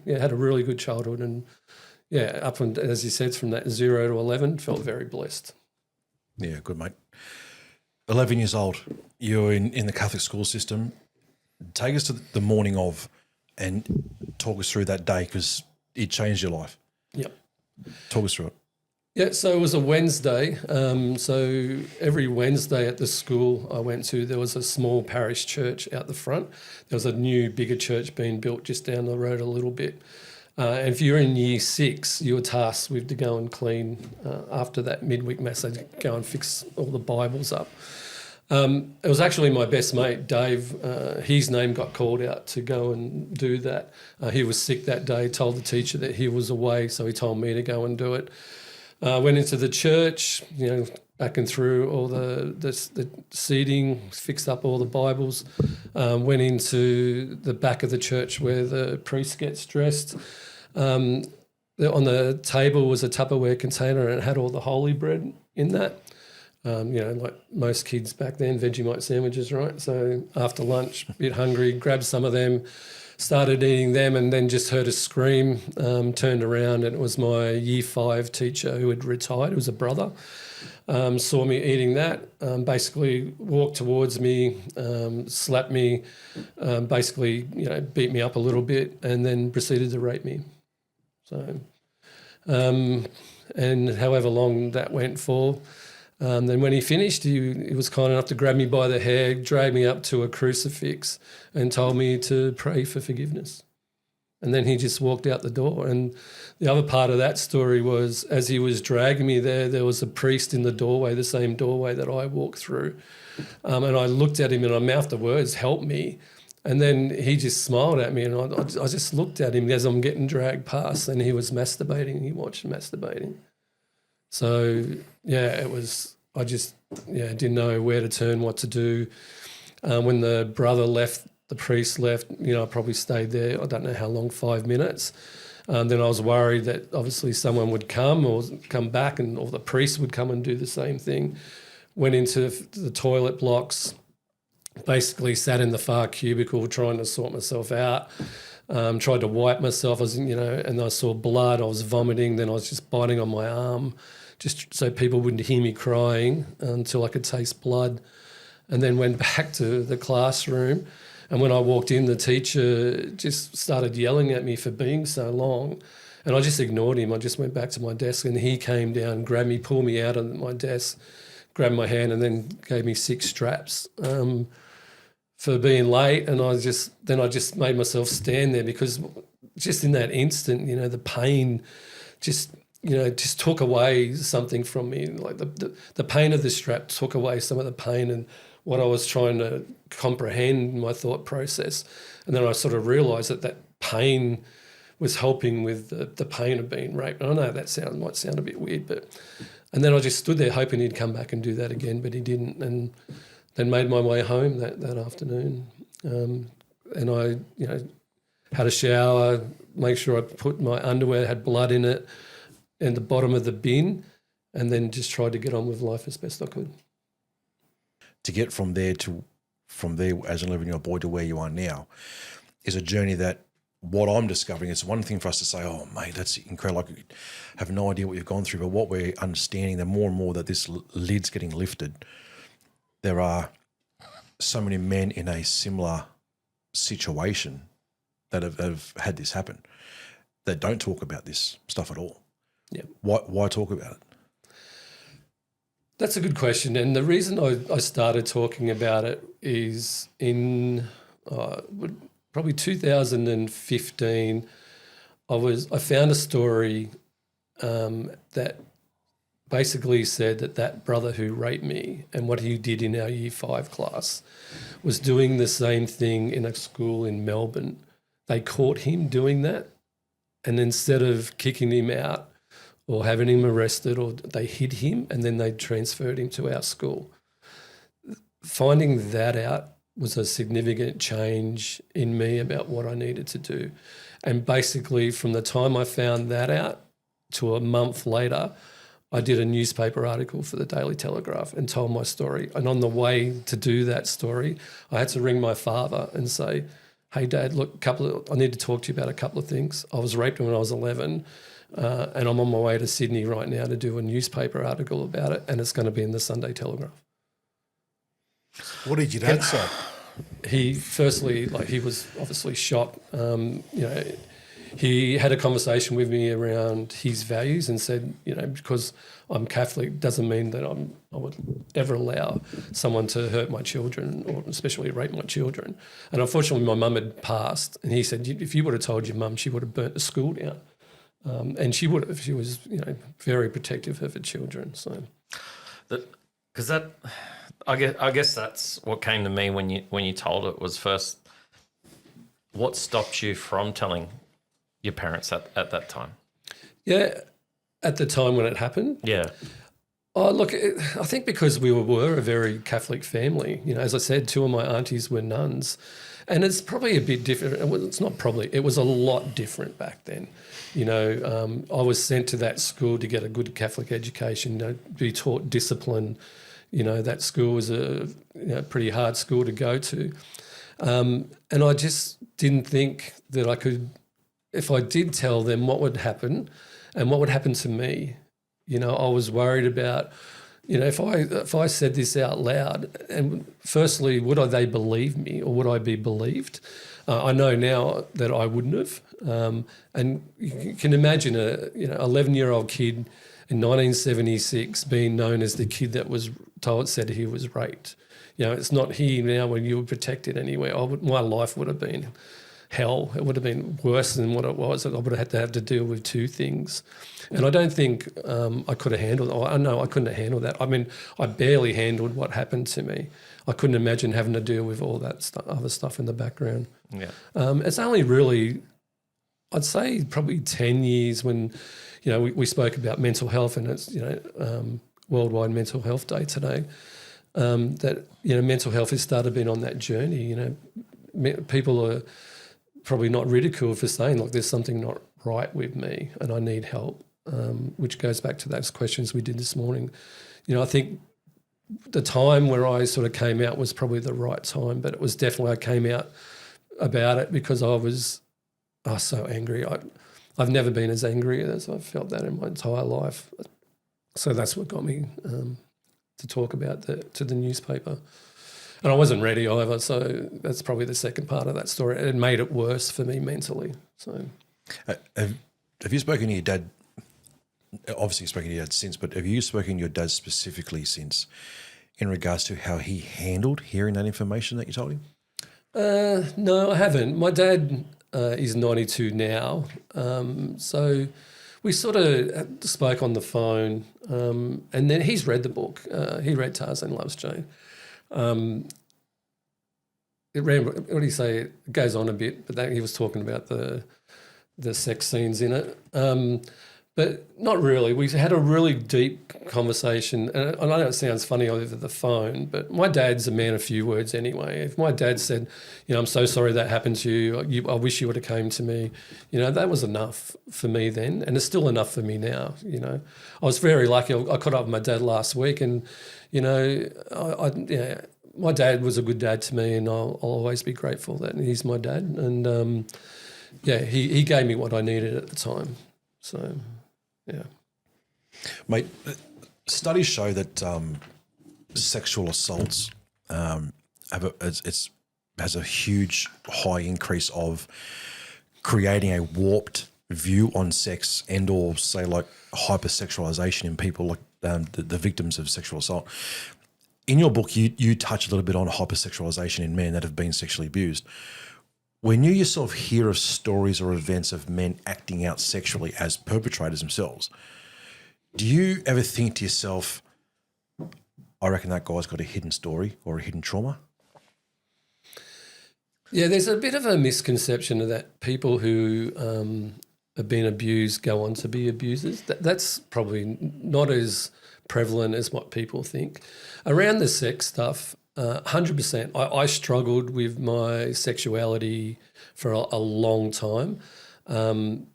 Had a really good childhood, and up and as you said, from that 0 to 11, felt very blessed. Yeah, good, mate. 11 years old, you're in the Catholic school system. Take us to the morning of and talk us through that day, because it changed your life. Yep. Talk us through it. Yeah, so it was a Wednesday. So every Wednesday at the school I went to, there was a small parish church out the front. There was a new, bigger church being built just down the road a little bit. And if you're in year 6, you were tasked with to go and clean after that midweek mass. They'd go and fix all the Bibles up. It was actually my best mate, Dave. His name got called out to go and do that. He was sick that day, told the teacher that he was away, so he told me to go and do it. Went into the church, back and through all the seating, fixed up all the Bibles, went into the back of the church where the priest gets dressed. On the table was a Tupperware container and it had all the holy bread in that. Like most kids back then, Vegemite sandwiches, right? So after lunch, a bit hungry, grabbed some of them, started eating them, and then just heard a scream, turned around, and it was my year 5 teacher who had retired. It was a brother. Saw me eating that, basically walked towards me, slapped me, basically, beat me up a little bit, and then proceeded to rape me. So, and however long that went for, then when he finished, he was kind enough to grab me by the hair, drag me up to a crucifix and told me to pray for forgiveness. And then he just walked out the door. And the other part of that story was as he was dragging me there was a priest in the doorway, the same doorway that I walked through. And I looked at him and I mouthed the words, "Help me." And then he just smiled at me and I just looked at him as I'm getting dragged past, and he was masturbating. He watched masturbating. So, I just didn't know where to turn, what to do. When the brother left, the priest left, I probably stayed there, I don't know how long, 5 minutes. Then I was worried that obviously someone would come or come back or the priest would come and do the same thing. Went into the toilet blocks, basically sat in the far cubicle trying to sort myself out. Tried to wipe myself, and I saw blood, I was vomiting, then I was just biting on my arm just so people wouldn't hear me crying until I could taste blood, and then went back to the classroom. And when I walked in, the teacher just started yelling at me for being so long, and I just ignored him. I just went back to my desk, and he came down, grabbed me, pulled me out of my desk, grabbed my hand, and then gave me 6 straps for being late. And I just made myself stand there because just in that instant, the pain just took away something from me. Like the pain of the strap took away some of the pain and what I was trying to comprehend in my thought process. And then I sort of realised that pain was helping with the pain of being raped. And I know that might sound a bit weird, and then I just stood there hoping he'd come back and do that again, but he didn't. And then made my way home that afternoon. And I, had a shower, make sure I put my underwear, had blood in it, in the bottom of the bin, and then just tried to get on with life as best I could. To get from there as an 11-year-old boy to where you are now is a journey that what I'm discovering, it's one thing for us to say, "Oh, mate, that's incredible. I have no idea what you've gone through," but what we're understanding, the more and more that this lid's getting lifted, there are so many men in a similar situation that have had this happen that don't talk about this stuff at all. Yeah. Why talk about it? That's a good question. And the reason I started talking about it is in probably 2015, I found a story that basically said that brother who raped me and what he did in our year 5 class was doing the same thing in a school in Melbourne. They caught him doing that, and instead of kicking him out or having him arrested, or they hid him and then they transferred him to our school. Finding that out was a significant change in me about what I needed to do. And basically from the time I found that out to a month later, I did a newspaper article for the Daily Telegraph and told my story. And on the way to do that story, I had to ring my father and say, "Hey, Dad, look, I need to talk to you about a couple of things. I was raped when I was 11, and I'm on my way to Sydney right now to do a newspaper article about it, and it's going to be in the Sunday Telegraph." What did your dad say? He firstly, he was obviously shocked. he had a conversation with me around his values and said, because I'm Catholic doesn't mean that I would ever allow someone to hurt my children or especially rape my children. And unfortunately, my mum had passed, and he said, if you would have told your mum, she would have burnt the school down. And she would have. She was, very protective of her children. So, because I guess that's what came to me when you told it was first. What stopped you from telling your parents at that time? Yeah, at the time when it happened. Yeah. Oh, look, I think because we were a very Catholic family. As I said, 2 of my aunties were nuns, and it's probably a bit different. It's not probably. It was a lot different back then. I was sent to that school to get a good Catholic education, be taught discipline. That school was a pretty hard school to go to. And I just didn't think that I could, if I did tell them what would happen and what would happen to me. I was worried about, if I said this out loud, and firstly, would they believe me or would I be believed? I know now that I wouldn't have. And you can imagine a 11-year-old kid in 1976 being known as the kid that was said he was raped. It's not here now when you were protected anywhere. My life would have been hell. It would have been worse than what it was. I would have had to deal with 2 things. And I don't think I could have handled it. I know I couldn't have handled that. I mean, I barely handled what happened to me. I couldn't imagine having to deal with all that other stuff in the background. Yeah. It's only really, I'd say probably 10 years when, we spoke about mental health, and it's, Worldwide Mental Health Day today, that, mental health has started being on that journey. People are probably not ridiculed for saying, look, there's something not right with me and I need help, which goes back to those questions we did this morning. I think the time where I sort of came out was probably the right time, but it was definitely, I came out about it because I was so angry. I've never been as angry as I've felt that in my entire life. So that's what got me to talk about to the newspaper. And I wasn't ready either, so that's probably the second part of that story. It made it worse for me mentally. So, have you spoken to your dad? Obviously, you've spoken to your dad since, but have you spoken to your dad specifically since in regards to how he handled hearing that information that you told him? No, I haven't. My dad is 92 now, so we sort of spoke on the phone, and then he's read the book. He read Tarzan Loves Jane. It ran. What do you say? It goes on a bit, but he was talking about the sex scenes in it, but not really. We had a really deep conversation, and I know it sounds funny over the phone, but my dad's a man of few words anyway. If my dad said, I'm so sorry that happened to you, I wish you would have came to me, that was enough for me then, and it's still enough for me now. I was very lucky. I caught up with my dad last week, and my dad was a good dad to me, and I'll always be grateful that he's my dad. And he gave me what I needed at the time. So, yeah. Mate, studies show that sexual assaults has a huge high increase of creating a warped view on sex and or say like hypersexualization in people like the victims of sexual assault. In your book, you touch a little bit on hypersexualization in men that have been sexually abused. When you yourself hear of stories or events of men acting out sexually as perpetrators themselves, do you ever think to yourself, I reckon that guy's got a hidden story or a hidden trauma? Yeah, there's a bit of a misconception of that people who have been abused go on to be abusers. That's probably not as prevalent as what people think. Around the sex stuff, 100%. I struggled with my sexuality for a long time. And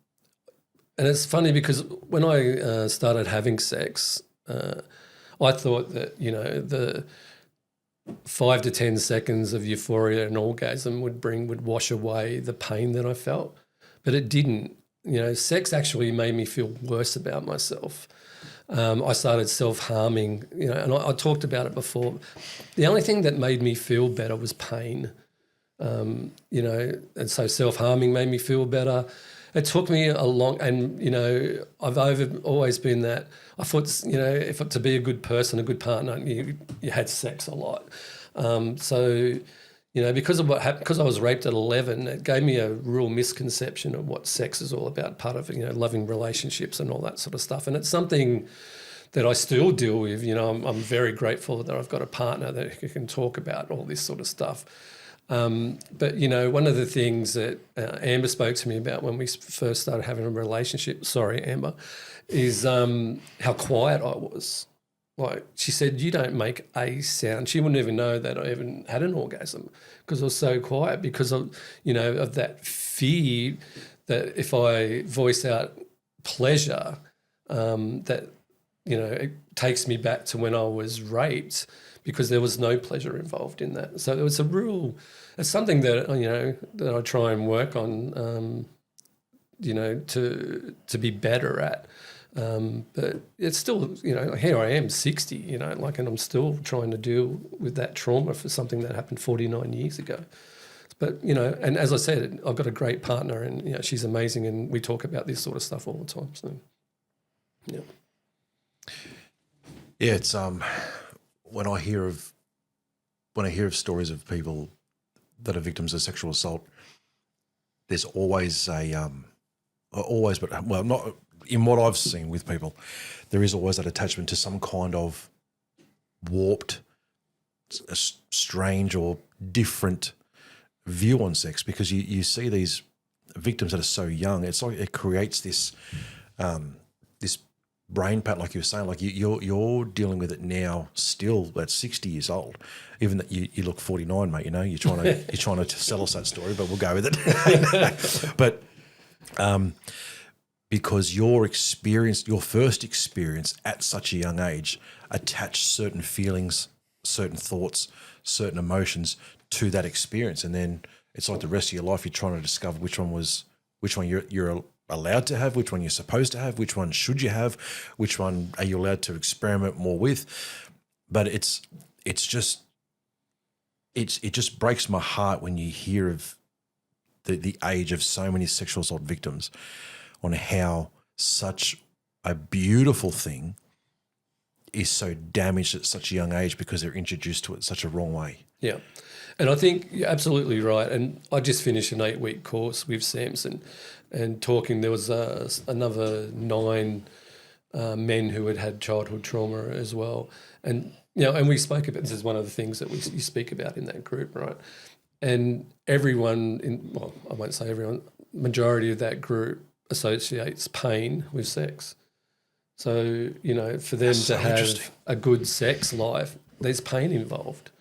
it's funny because when I started having sex, I thought that, the 5 to 10 seconds of euphoria and orgasm would wash away the pain that I felt. But it didn't. Sex actually made me feel worse about myself. I started self-harming, and I talked about it before. The only thing that made me feel better was pain, and so self-harming made me feel better. It took me a long, and, I've always been that. I thought, if to be a good person, a good partner, you had sex a lot. So, because of what happened, because I was raped at 11, it gave me a real misconception of what sex is all about, part of, loving relationships and all that sort of stuff. And it's something that I still deal with. I'm very grateful that I've got a partner that can talk about all this sort of stuff. But, one of the things that Amber spoke to me about when we first started having a relationship, sorry, Amber, is how quiet I was. Like, she said, you don't make a sound. She wouldn't even know that I even had an orgasm because I was so quiet, because of, of that fear that if I voice out pleasure, that, it takes me back to when I was raped, because there was no pleasure involved in that. So it was it's something that, that I try and work on, to be better at. But it's still, here I am 60, and I'm still trying to deal with that trauma for something that happened 49 years ago. But, and as I said, I've got a great partner, and, she's amazing, and we talk about this sort of stuff all the time. So, yeah. Yeah, it's when I hear of stories of people that are victims of sexual assault, there's always not in what I've seen with people, there is always that attachment to some kind of warped, strange or different view on sex, because you see these victims that are so young. It's like it creates this this brain pattern, like you were saying, like you're dealing with it now, still at 60 years old, even that you look 49, mate. You're trying to sell us that story, but we'll go with it. But because your first experience at such a young age attached certain feelings, certain thoughts, certain emotions to that experience, and then it's like the rest of your life you're trying to discover which one you're allowed to have, which one you're supposed to have, which one should you have, which one are you allowed to experiment more with. But it just breaks my heart when you hear of the age of so many sexual assault victims, on how such a beautiful thing is so damaged at such a young age because they're introduced to it such a wrong way. Yeah. And I think you're absolutely right. And I just finished an 8-week course with Samson, and talking, there was another 9 men who had childhood trauma as well. And, and we spoke about, this is one of the things that you speak about in that group, right? And everyone, I won't say everyone, majority of that group associates pain with sex. So, for them to have a good sex life, there's pain involved.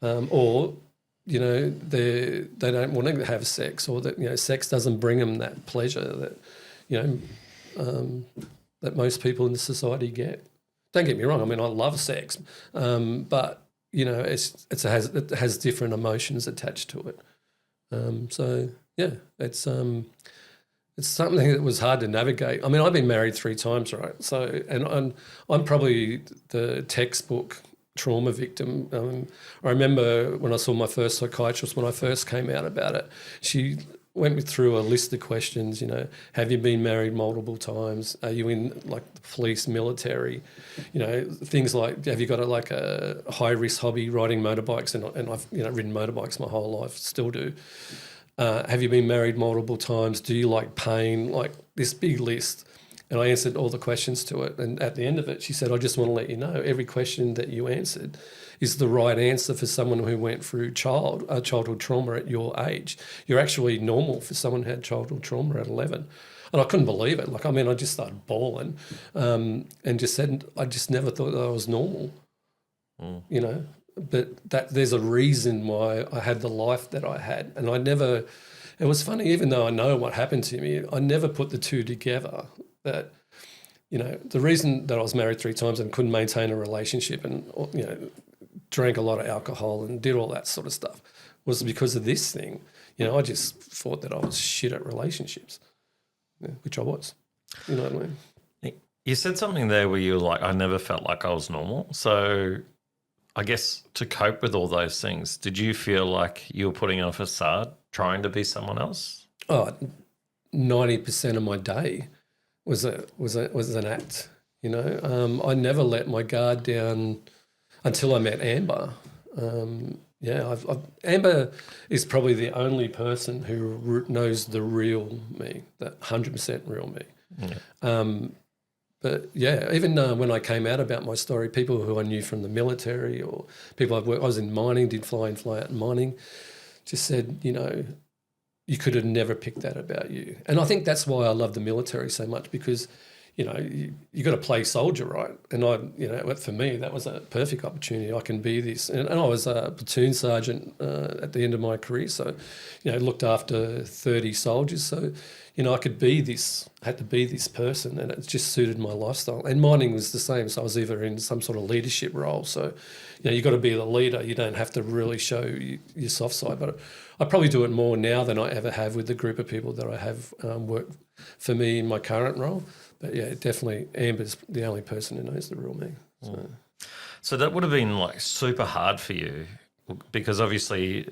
Or, they don't want to have sex, or that, sex doesn't bring them that pleasure that, that most people in the society get. Don't get me wrong. I mean, I love sex, but, it has different emotions attached to it. So, yeah, it's something that was hard to navigate. I mean, I've been married 3 times, right? So, and I'm probably the textbook trauma victim. I remember when I saw my first psychiatrist, when I first came out about it, she went through a list of questions, have you been married multiple times? Are you in like the police, military? Things like, have you got a high-risk hobby, riding motorbikes? And I've, ridden motorbikes my whole life, still do. Have you been married multiple times? Do you like pain? Like this big list. And I answered all the questions to it. And at the end of it, she said, I just want to let you know, every question that you answered is the right answer for someone who went through childhood trauma at your age. You're actually normal for someone who had childhood trauma at 11. And I couldn't believe it. I just started bawling and just said, I just never thought that I was normal, But that there's a reason why I had the life that I had. And it was funny, even though I know what happened to me, I never put the two together. That, the reason that I was married 3 times and couldn't maintain a relationship and, drank a lot of alcohol and did all that sort of stuff was because of this thing. I just thought that I was shit at relationships, which I was. You know what I mean? You said something there where you were like, I never felt like I was normal. So I guess to cope with all those things, did you feel like you were putting on a facade, trying to be someone else? Oh, 90% of my day was an act. You know, I never let my guard down until I met Amber. Amber is probably the only person who knows the real me, that 100% real me. Yeah. But yeah, even when I came out about my story, people who I knew from the military or people I was in mining, did fly in, fly out in mining, just said, you know, you could have never picked that about you. And I think that's why I love the military so much, because, you know, you got to play soldier, right? And for me, that was a perfect opportunity. I can be this. And I was a platoon sergeant at the end of my career. So, you know, looked after 30 soldiers. So, you know, I could be this, had to be this person, and it just suited my lifestyle. And mining was the same. So I was either in some sort of leadership role. So, you know, you got to be the leader. You don't have to really show your soft side. But I probably do it more now than I ever have with the group of people that I have work for me in my current role. But yeah, definitely Amber's the only person who knows the real me. So that would have been like super hard for you, because obviously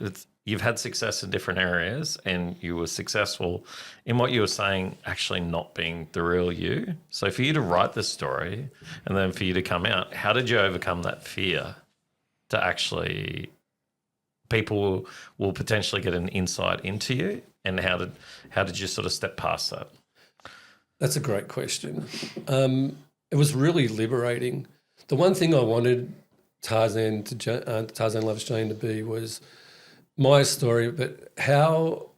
you've had success in different areas and you were successful in what you were saying actually not being the real you. So for you to write this story and then for you to come out, how did you overcome that fear to actually people will potentially get an insight into you, and how did you sort of step past that? That's a great question. It was really liberating. The one thing I wanted Tarzan Loves Jane to be was my story, but how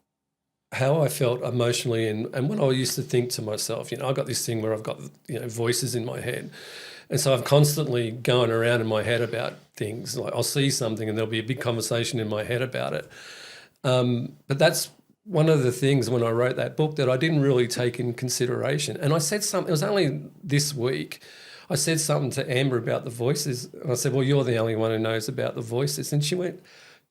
I felt emotionally and what I used to think to myself. You know, I got this thing where I've got, you know, voices in my head. And so I'm constantly going around in my head about things. Like I'll see something and there'll be a big conversation in my head about it. But that's one of the things when I wrote that book that I didn't really take in consideration. And I said something, it was only this week, I said something to Amber about the voices. And I said, well, you're the only one who knows about the voices. And she went,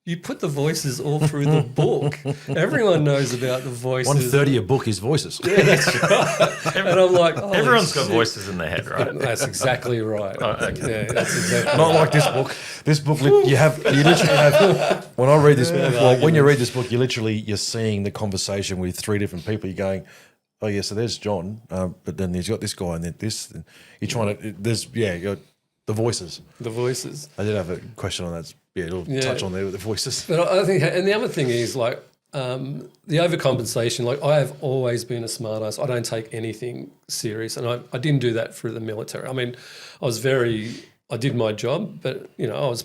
you put the voices all through the book. Everyone knows about the voices. 1/30 of book is voices. Yeah, that's right. And I'm like, everyone's got voices in their head, right? That's exactly right. Okay. Yeah, that's exactly Not like this book. This book, you literally have. When I read this book, when you read this book, you're seeing the conversation with three different people. You're going, oh yeah, so there's John, but then he's got this guy and then this. And you're trying to. You got the voices. The voices. I did have a question on that. Yeah, it'll touch on there with the voices. But I think, and the other thing is like the overcompensation. Like I have always been a smart ass. I don't take anything serious, and I didn't do that through the military. I mean, I did my job, but you know,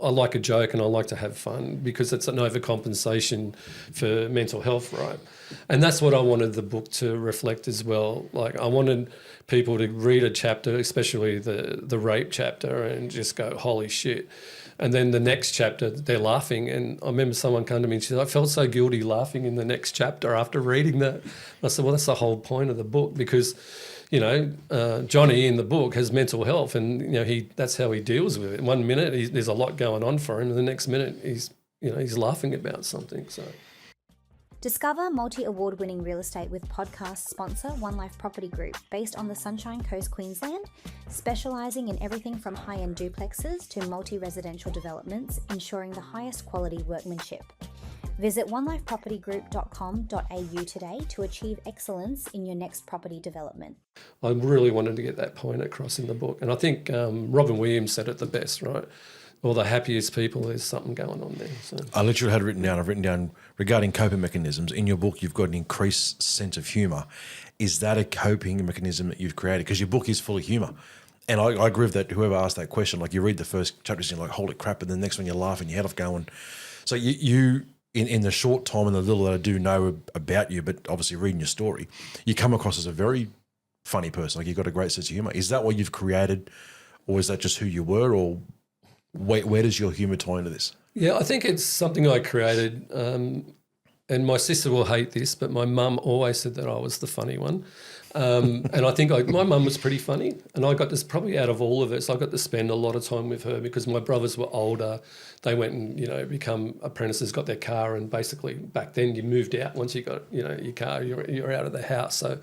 I like a joke and I like to have fun because it's an overcompensation for mental health, right? And that's what I wanted the book to reflect as well. Like I wanted people to read a chapter, especially the rape chapter, and just go, holy shit. And then the next chapter, they're laughing. And I remember someone come to me and she said, I felt so guilty laughing in the next chapter after reading that. And I said, well, that's the whole point of the book because, you know, Johnny in the book has mental health and, you know, that's how he deals with it. 1 minute, there's a lot going on for him. And the next minute, he's laughing about something. So. Discover multi-award-winning real estate with podcast sponsor One Life Property Group, based on the Sunshine Coast, Queensland, specialising in everything from high-end duplexes to multi-residential developments, ensuring the highest quality workmanship. Visit onelifepropertygroup.com.au today to achieve excellence in your next property development. I really wanted to get that point across in the book, and I think Robin Williams said it the best, right? Or the happiest people, there's something going on there. So. I literally had I've written down regarding coping mechanisms. In your book, you've got an increased sense of humour. Is that a coping mechanism that you've created? Because your book is full of humour. And I agree with that, whoever asked that question, like you read the first chapter and you're like, holy crap, and then the next one you're laughing your head off going. So you in the short time and the little that I do know about you, but obviously reading your story, you come across as a very funny person. Like you've got a great sense of humour. Is that what you've created, or is that just who you were, or where does your humour tie into this? Yeah, I think it's something I created, and my sister will hate this, but my mum always said that I was the funny one. And I think my mum was pretty funny, and I got this probably out of all of us. I got to spend a lot of time with her because my brothers were older. They went and, you know, become apprentices, got their car, and basically back then you moved out once you got, you know, your car, you're out of the house. So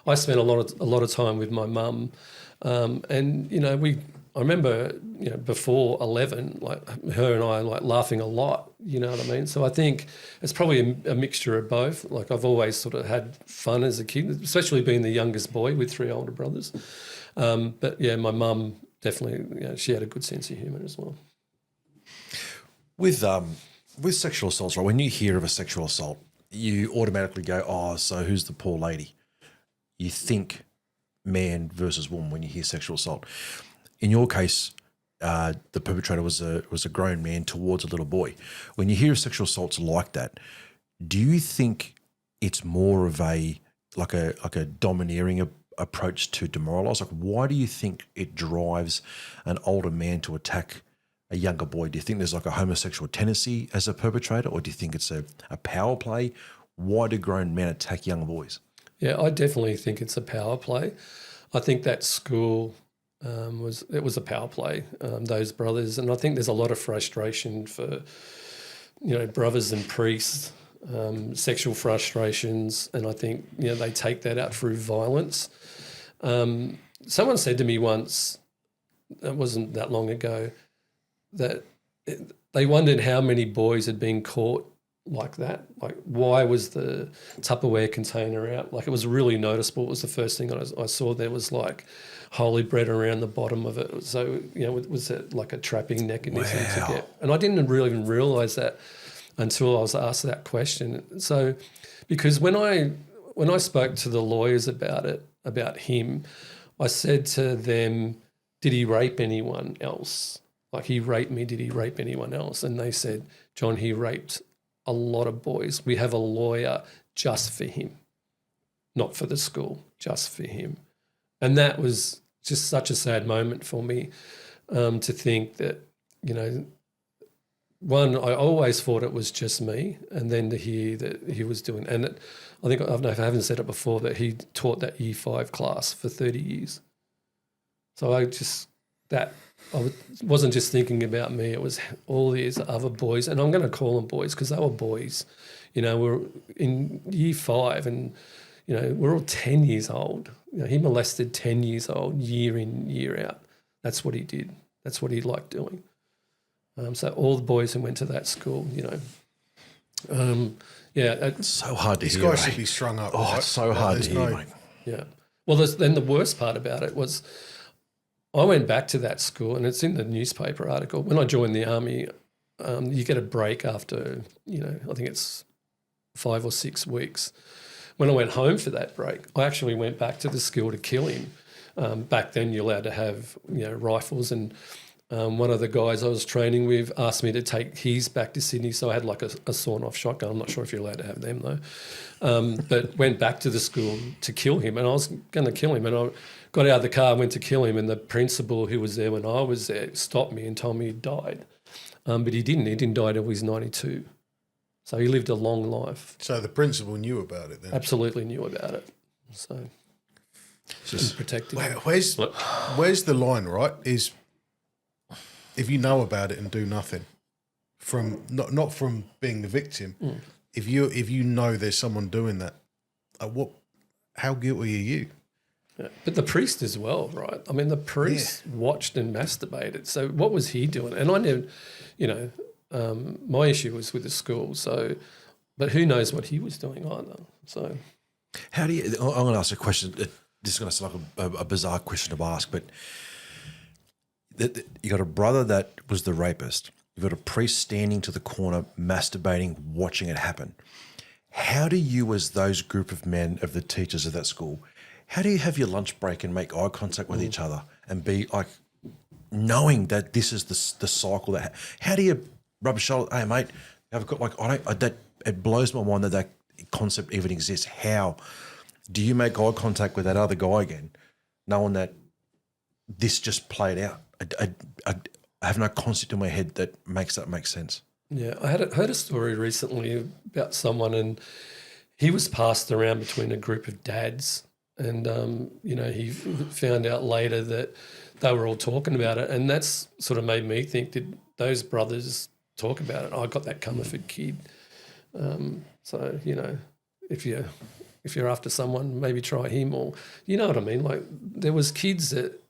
I spent a lot of time with my mum, and you know I remember, before 11, like her and I like laughing a lot, you know what I mean? So I think it's probably a mixture of both. Like I've always sort of had fun as a kid, especially being the youngest boy with 3 older brothers. But yeah, my mum definitely, she had a good sense of humour as well. With sexual assaults, right? When you hear of a sexual assault, you automatically go, "Oh, so who's the poor lady?" You think man versus woman when you hear sexual assault. In your case, the perpetrator was a grown man towards a little boy. When you hear of sexual assaults like that, do you think it's more of a domineering approach to demoralise? Like, why do you think it drives an older man to attack a younger boy? Do you think there's like a homosexual tendency as a perpetrator, or do you think it's a power play? Why do grown men attack young boys? Yeah, I definitely think it's a power play. I think that school was a power play, those brothers. And I think there's a lot of frustration for, brothers and priests, sexual frustrations. And I think, they take that out through violence. Someone said to me once, it wasn't that long ago, that they wondered how many boys had been caught like that. Like, why was the Tupperware container out? Like, it was really noticeable. It was the first thing I saw. There was like holy bread around the bottom of it. So, was it like a trapping mechanism to get? And I didn't really even realise that until I was asked that question. So, because when I spoke to the lawyers about him, I said to them, "Did he rape anyone else? Like, he raped me, did he rape anyone else?" And they said, "John, he raped a lot of boys. We have a lawyer just for him, not for the school, just for him." And that was just such a sad moment for me, to think that, one, I always thought it was just me, and then to hear that he was doing, and I think I haven't said it before, that he taught that Year 5 class for 30 years. So I wasn't just thinking about me, it was all these other boys, and I'm going to call them boys because they were boys. We're in Year 5 and, we're all 10 years old. He molested 10 years old, year in, year out. That's what he did. That's what he liked doing. So all the boys who went to that school, It's so hard to These hear. guys should be strung up. Oh, right? it's so hard to hear, mate. Yeah. Well, then the worst part about it was I went back to that school, and it's in the newspaper article. When I joined the army, you get a break after, I think it's 5 or 6 weeks. When I went home for that break, I actually went back to the school to kill him. Back then, you're allowed to have, rifles, and one of the guys I was training with asked me to take his back to Sydney, so I had like a sawn-off shotgun. I'm not sure if you're allowed to have them though. But went back to the school to kill him, and I was going to kill him, and I got out of the car, went to kill him, and the principal who was there when I was there stopped me and told me he'd died. But he didn't. He didn't die till he was 92. So he lived a long life. So the principal knew about it then? Absolutely knew about it. So just protected him. Where's the line, right? Is if you know about it and do nothing, from not from being the victim, if you know there's someone doing that, how guilty are you? Yeah. But the priest as well, right? I mean, the priest watched and masturbated. So what was he doing? And I never, my issue was with the school. So, but who knows what he was doing either. So, how do you? I'm going to ask a question. This is going to sound like a bizarre question to ask, but you got a brother that was the rapist. You've got a priest standing to the corner, masturbating, watching it happen. How do you, as those group of men, of the teachers of that school, how do you have your lunch break and make eye contact with each other and be like, knowing that this is the cycle that? How do you rub a shoulder? Hey, mate, I've got it blows my mind that concept even exists. How do you make eye contact with that other guy again, knowing that this just played out? I have no concept in my head that makes that make sense. Yeah, I heard a story recently about someone, and he was passed around between a group of dads, and he found out later that they were all talking about it, and that's sort of made me think: did those brothers talk about it? I got that Comerford kid. So if you're after someone, maybe try him, or you know what I mean. Like there was kids that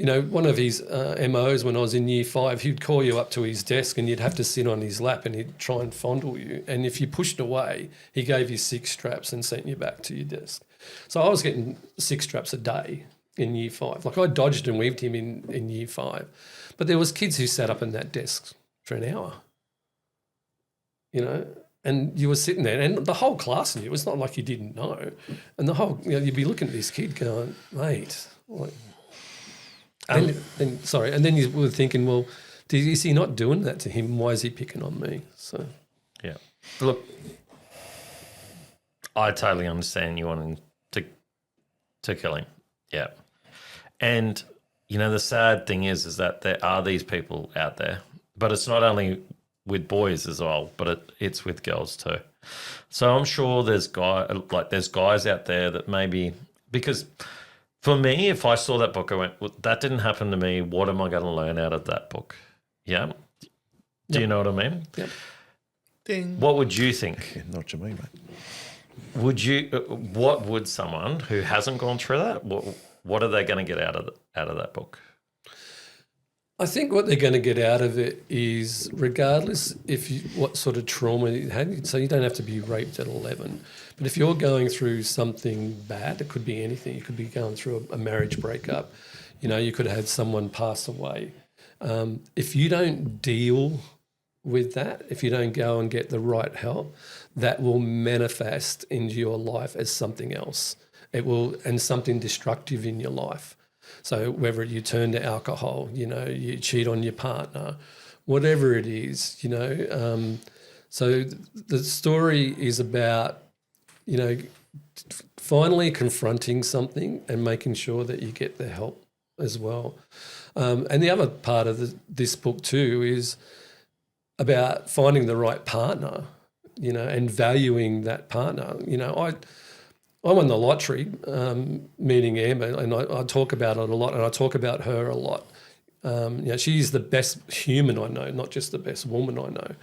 you know, one of his MOs when I was in year 5, he'd call you up to his desk and you'd have to sit on his lap and he'd try and fondle you. And if you pushed away, he gave you 6 straps and sent you back to your desk. So I was getting 6 straps a day in year 5. Like I dodged and weaved him in year 5. But there was kids who sat up in that desk for an hour, you know, and you were sitting there and the whole class knew. It was not like you didn't know. And the whole, you know, you'd be looking at this kid going, mate, like, and then you were thinking, well, is he not doing that to him? Why is he picking on me? So, yeah. Look, I totally understand you wanting to kill him. Yeah. And, you know, the sad thing is that there are these people out there, but it's not only with boys as well, but it's with girls too. So I'm sure there's guys out there that maybe, because for me, if I saw that book, I went, well, that didn't happen to me. What am I going to learn out of that book? Yeah. Do you know what I mean? Yep. Ding. What would you think? Yeah, know what you mean, mate. What would someone who hasn't gone through that, what are they going to get out of that book? I think what they're going to get out of it is, regardless what sort of trauma you had, so you don't have to be raped at 11, but if you're going through something bad, it could be anything. You could be going through a marriage breakup. You know, you could have had someone pass away. If you don't deal with that, if you don't go and get the right help, that will manifest into your life as something else. It will, and something destructive in your life. So whether you turn to alcohol, you know, you cheat on your partner, whatever it is, you know. So the story is about, you know, finally confronting something and making sure that you get the help as well. And the other part of this book too is about finding the right partner, you know, and valuing that partner. You know, I won the lottery, meeting Amber, and I talk about it a lot, and I talk about her a lot. You know, she's the best human I know, not just the best woman I know.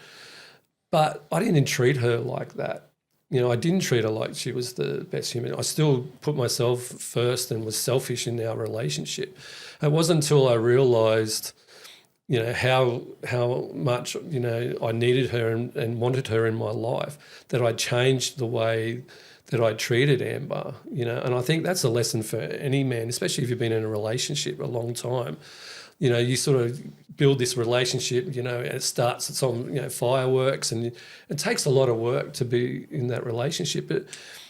But I didn't treat her like that. You know, I didn't treat her like she was the best human. I still put myself first and was selfish in our relationship. It wasn't until I realised, you know, how much, you know, I needed her and wanted her in my life that I changed the way that I treated Amber, you know. And I think that's a lesson for any man, especially if you've been in a relationship a long time. You know, you sort of build this relationship, you know, and it's on, you know, fireworks, and it takes a lot of work to be in that relationship. But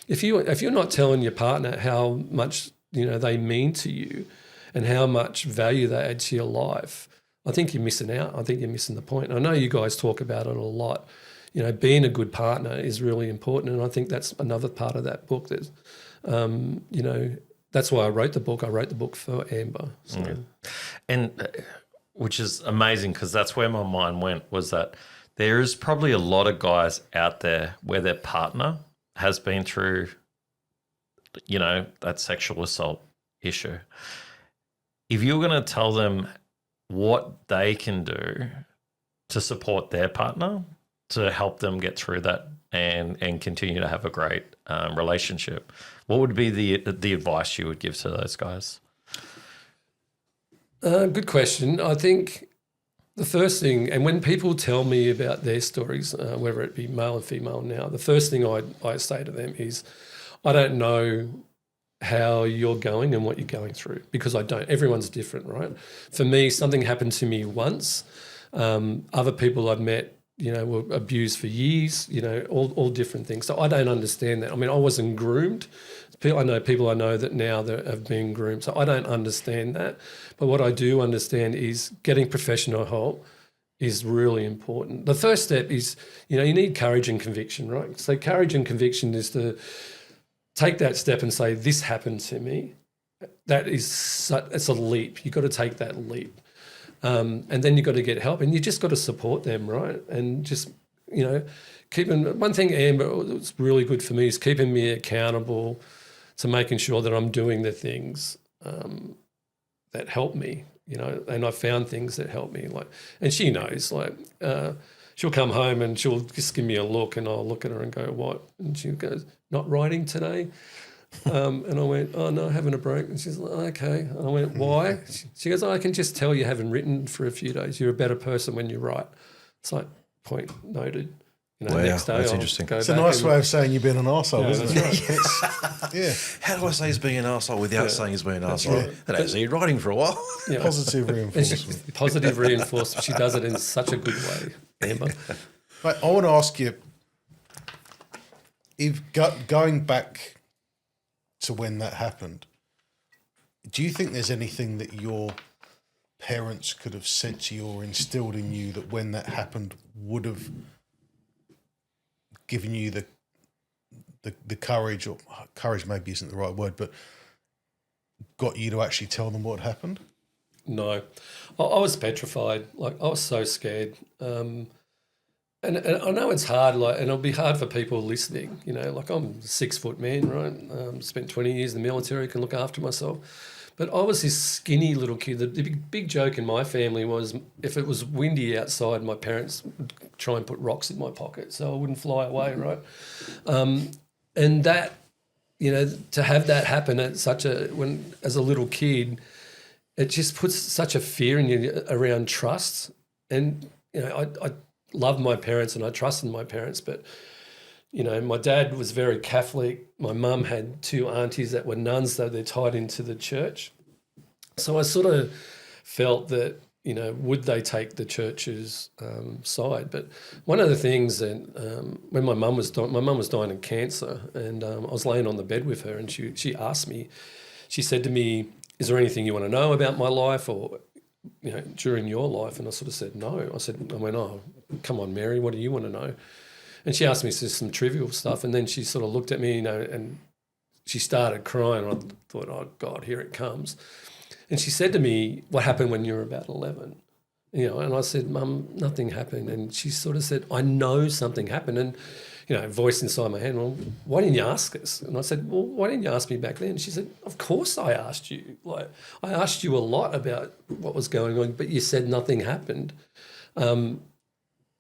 if you're not telling your partner how much, you know, they mean to you and how much value they add to your life, I think you're missing out. I think you're missing the point. I know you guys talk about it a lot. You know, being a good partner is really important, and I think that's another part of that book. That, you know, that's why I wrote the book. I wrote the book for Amber. So. Yeah. And which is amazing, because that's where my mind went, was that there is probably a lot of guys out there where their partner has been through, you know, that sexual assault issue. If you're going to tell them what they can do to support their partner, to help them get through that and continue to have a great relationship, what would be the advice you would give to those guys? Good question. I think the first thing, and when people tell me about their stories, whether it be male and female now, the first thing I say to them is, I don't know how you're going and what you're going through, because I don't. Everyone's different, right? For me, something happened to me once. Other people I've met, you know, were abused for years, you know, all different things. So I don't understand that. I mean, I wasn't groomed. I know people I know that now that have been groomed. So I don't understand that. But what I do understand is getting professional help is really important. The first step is, you know, you need courage and conviction, right? So courage and conviction is to take that step and say, this happened to me. It's a leap. You've got to take that leap. And then you've got to get help, and you just got to support them, right? And just, you know, one thing Amber was really good for me is keeping me accountable to making sure that I'm doing the things that help me, you know, and I found things that help me. Like, and she knows, like, she'll come home and she'll just give me a look, and I'll look at her and go, what? And she goes, not writing today? And I went, oh, no, having a break. And she's like, okay. And I went, why? She goes, I can just tell you haven't written for a few days. You're a better person when you write. It's like, point noted. You know, Wow, next day that's I'll interesting. go It's a back nice and- way of saying you've been an arsehole, Yeah, isn't that's it? Yeah. How do I say he's being an arsehole without saying he's being an arsehole? right. And actually, writing for a while. Yeah. Positive And reinforcement. positive reinforcement. She does it in such a good way, Amber. Mate, I want to ask you, if going back to when that happened, do you think there's anything that your parents could have said to you or instilled in you that when that happened would have given you the courage, or courage maybe isn't the right word, but got you to actually tell them what happened? No, I was petrified. Like, I was so scared. And I know it's hard, like, and it'll be hard for people listening. You know, like, I'm a 6 foot man, right? Spent 20 years in the military, can look after myself. But I was this skinny little kid. The big joke in my family was if it was windy outside, my parents would try and put rocks in my pocket so I wouldn't fly away, right? And that, you know, to have that happen at as a little kid, it just puts such a fear in you around trust. And, you know, I loved my parents and I trusted my parents, but, you know, my dad was very Catholic. My mum had 2 aunties that were nuns, though they're tied into the church. So I sort of felt that, you know, would they take the church's side? But one of the things that when my mum was dying of cancer, and I was laying on the bed with her, and she asked me, she said to me, "Is there anything you want to know about my life, or, you know, during your life?" And I sort of said no. I went, "Oh, come on, Mary, what do you want to know?" And she asked me some trivial stuff, and then she sort of looked at me, you know, and she started crying. And I thought, oh God, here it comes. And she said to me, "What happened when you were about 11?" You know, and I said, "Mum, nothing happened." And she sort of said, "I know something happened." And, you know, voice inside my head, "Well, why didn't you ask us?" And I said, "Well, why didn't you ask me back then?" And she said, "Of course I asked you. Like, I asked you a lot about what was going on, but you said nothing happened."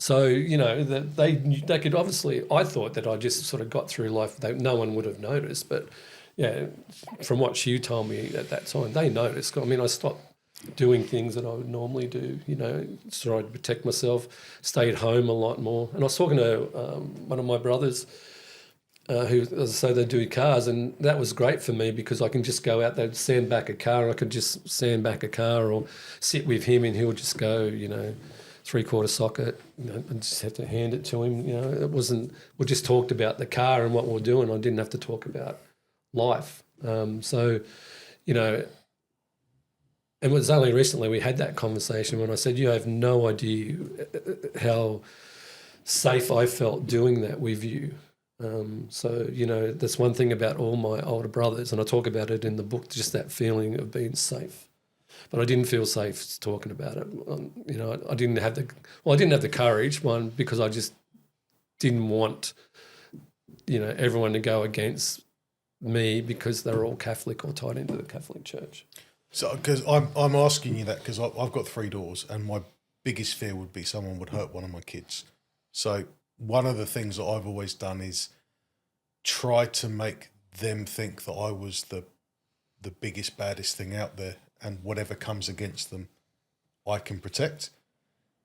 So, you know, that they could obviously, I thought that I just sort of got through life, no one would have noticed. But, yeah, from what she told me at that time, they noticed. I mean, I stopped doing things that I would normally do, you know, tried to protect myself, stayed home a lot more. And I was talking to one of my brothers who, as I say, they do cars, and that was great for me because I can just go out, they'd sand back a car, I could just sand back a car or sit with him and he'll just go, you know, 3/4 socket, you know, and just have to hand it to him. You know, it wasn't, we just talked about the car and what we were doing. I didn't have to talk about life. So, you know, and it was only recently we had that conversation when I said, you have no idea how safe I felt doing that with you. So, you know, that's one thing about all my older brothers, and I talk about it in the book, just that feeling of being safe. But I didn't feel safe talking about it. You know, I didn't have the courage, one, because I just didn't want, you know, everyone to go against me because they're all Catholic or tied into the Catholic Church. So, because I'm asking you that because I've got 3 daughters, and my biggest fear would be someone would hurt one of my kids. So one of the things that I've always done is try to make them think that I was the biggest, baddest thing out there, and whatever comes against them, I can protect.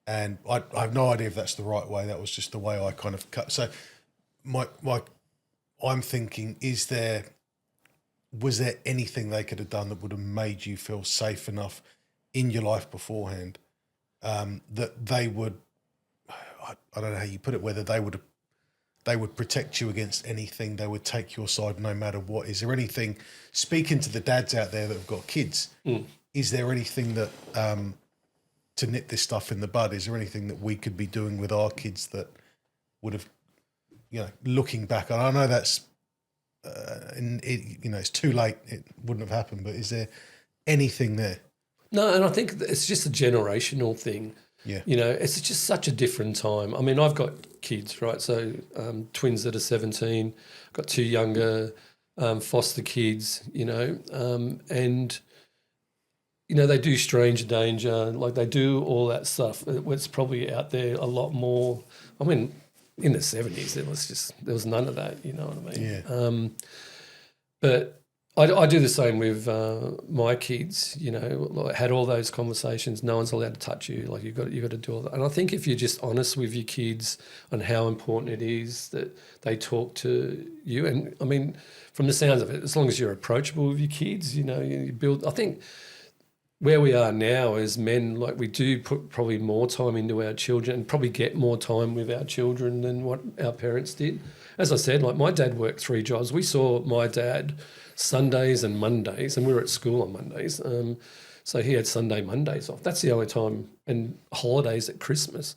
And I have no idea if that's the right way. That was just the way I kind of cut. So I'm thinking, was there anything they could have done that would have made you feel safe enough in your life beforehand that they would, I don't know how you put it, whether they would protect you against anything, they would take your side no matter what. Is there anything, speaking to the dads out there that have got kids, is there anything that, to nip this stuff in the bud, is there anything that we could be doing with our kids that would have, you know, looking back, and I know that's, you know, it's too late, it wouldn't have happened, but is there anything there? No, and I think it's just a generational thing. Yeah. You know, it's just such a different time. I mean, I've got kids, right? So twins that are 17, got 2 younger foster kids, you know, and, you know, they do stranger danger, like they do all that stuff. It's probably out there a lot more. I mean, in the 70s, there was none of that, you know what I mean? Yeah. But I do the same with my kids. You know, like, had all those conversations. No one's allowed to touch you. Like you got to do all that. And I think if you're just honest with your kids on how important it is that they talk to you, and I mean, from the sounds of it, as long as you're approachable with your kids, you know, you build. I think where we are now as men, like we do put probably more time into our children and probably get more time with our children than what our parents did. As I said, like my dad worked 3 jobs. We saw my dad Sundays and Mondays, and we were at school on Mondays. So he had Sunday, Mondays off. That's the only time, and holidays at Christmas.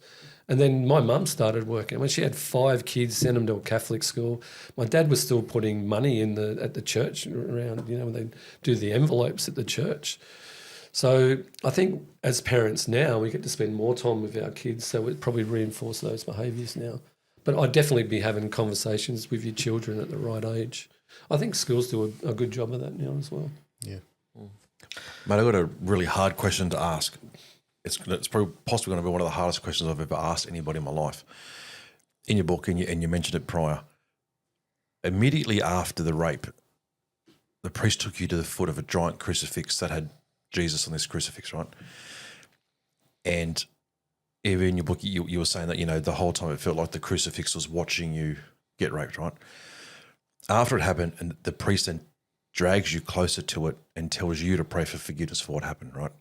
And then my mum started working. When she had 5 kids, sent them to a Catholic school. My dad was still putting money at the church around, you know, when they do the envelopes at the church. So I think as parents now, we get to spend more time with our kids, so we probably reinforce those behaviours now. But I'd definitely be having conversations with your children at the right age. I think schools do a good job of that now as well. Yeah. Mate, I've got a really hard question to ask. It's probably possibly going to be one of the hardest questions I've ever asked anybody in my life. In your book, and you mentioned it prior, immediately after the rape, the priest took you to the foot of a giant crucifix that had Jesus on this crucifix, right? And even in your book, you were saying that, you know, the whole time it felt like the crucifix was watching you get raped, right? After it happened, and the priest then drags you closer to it and tells you to pray for forgiveness for what happened, right?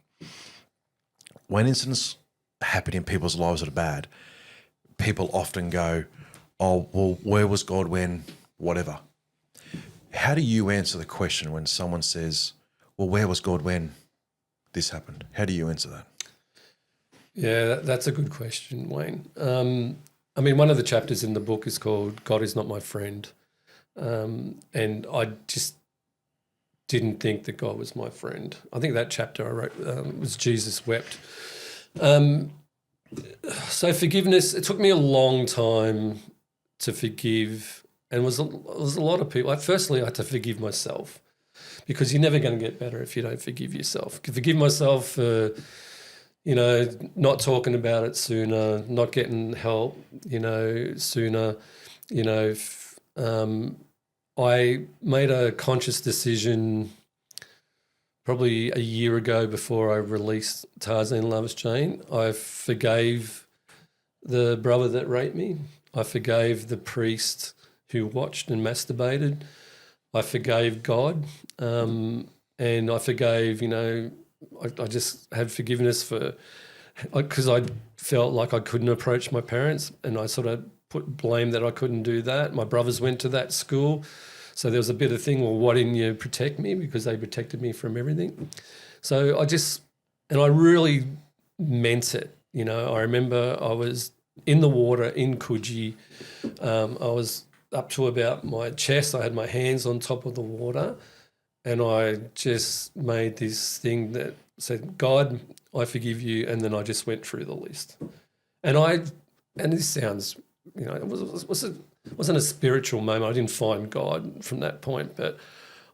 When incidents happen in people's lives that are bad, people often go, oh, well, where was God when whatever? How do you answer the question when someone says, well, where was God when this happened? How do you answer that? Yeah, that's a good question, Wayne. I mean, one of the chapters in the book is called God is Not My Friend. And I just didn't think that God was my friend. I think that chapter I wrote was Jesus Wept. So forgiveness, it took me a long time to forgive, and was a lot of people. Firstly, I had to forgive myself, because you're never going to get better if you don't forgive yourself. I forgive myself for, you know, not talking about it sooner, not getting help, you know, sooner, you know. I made a conscious decision probably a year ago before I released Tarzan Loves Jane. I forgave the brother that raped me. I forgave the priest who watched and masturbated. I forgave God. And I forgave, you know, I just had forgiveness because I felt like I couldn't approach my parents, and I sort of put blame that I couldn't do that. My brothers went to that school, so there was a bit of thing, well, why didn't you protect me? Because they protected me from everything. So I really meant it. You know, I remember I was in the water in Coogee. I was up to about my chest. I had my hands on top of the water, and I just made this thing that said, God, I forgive you, and then I just went through the list. And this sounds, you know, it wasn't a spiritual moment. I didn't find God from that point, but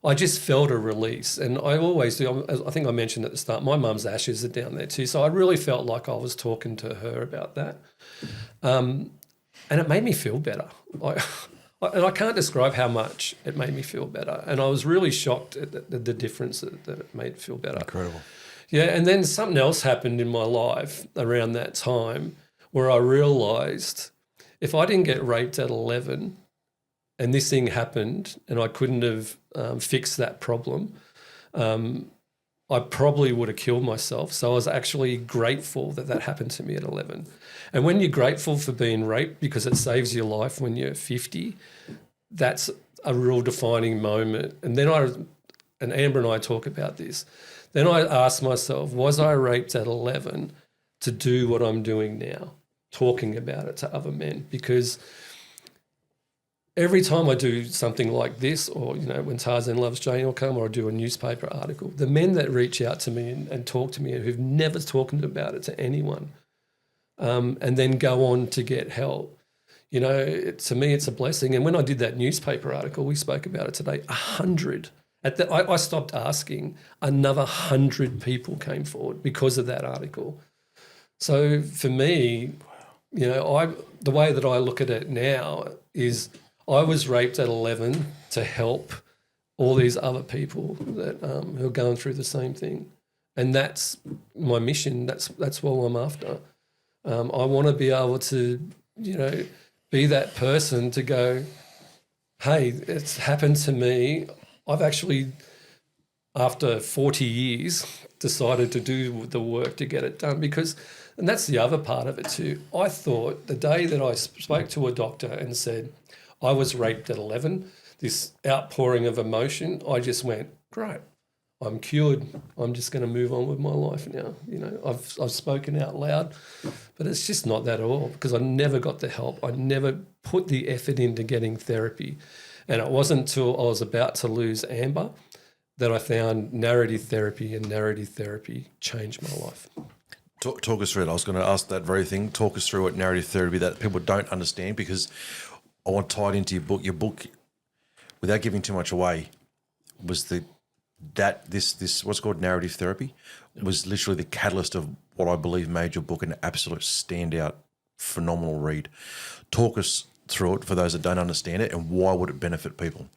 I just felt a release. And I always do. I think I mentioned at the start, my mum's ashes are down there too. So I really felt like I was talking to her about that. And it made me feel better. And I can't describe how much it made me feel better. And I was really shocked at the difference that it made feel better. Incredible. Yeah, and then something else happened in my life around that time where I realised if I didn't get raped at 11 and this thing happened and I couldn't have fixed that problem, I probably would have killed myself. So I was actually grateful that happened to me at 11. And when you're grateful for being raped because it saves your life when you're 50, that's a real defining moment. And then and Amber and I talk about this, then I asked myself, was I raped at 11 to do what I'm doing now, talking about it to other men? Because every time I do something like this, or, you know, when Tarzan Loves Jane will come, or I do a newspaper article, the men that reach out to me and talk to me who've never talked about it to anyone, and then go on to get help, you know, to me it's a blessing. And when I did that newspaper article, we spoke about it today, 100. I stopped asking, another 100 people came forward because of that article. So for me, you know, the way that I look at it now is I was raped at 11 to help all these other people that who are going through the same thing. And that's my mission. That's what I'm after. I want to be able to, be that person to go, hey, it's happened to me. I've actually, after 40 years, decided to do the work to get it done and that's the other part of it too. I thought the day that I spoke to a doctor and said, I was raped at 11, this outpouring of emotion, I just went, great, I'm cured. I'm just going to move on with my life now. I've spoken out loud, but it's just not that at all because I never got the help. I never put the effort into getting therapy. And it wasn't until I was about to lose Amber that I found narrative therapy, and narrative therapy changed my life. Talk us through it. I was going to ask that very thing. Talk us through what narrative therapy that people don't understand, because I want to tie it into your book. Your book, without giving too much away, was this what's called narrative therapy was literally the catalyst of what I believe made your book an absolute standout, phenomenal read. Talk us through it for those that don't understand it, and why would it benefit people?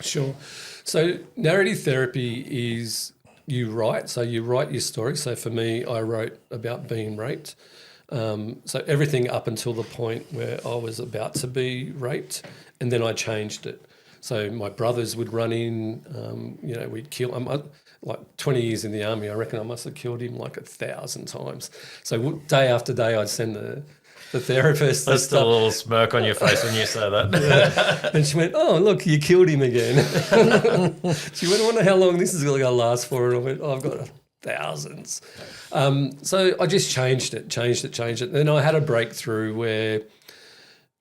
Sure. So narrative therapy is you write your story. So for me, I wrote about being raped. So everything up until the point where I was about to be raped, and then I changed it. So my brothers would run in, we'd kill him. Like 20 years in the army, I reckon I must have killed him like 1,000 times. So day after day, I'd send the therapist. There's still a little smirk on your face when you say that. Yeah. And she went, oh, look, you killed him again. She went, I wonder how long this is going to last for. And I went, I've got thousands. So I just changed it. Then I had a breakthrough where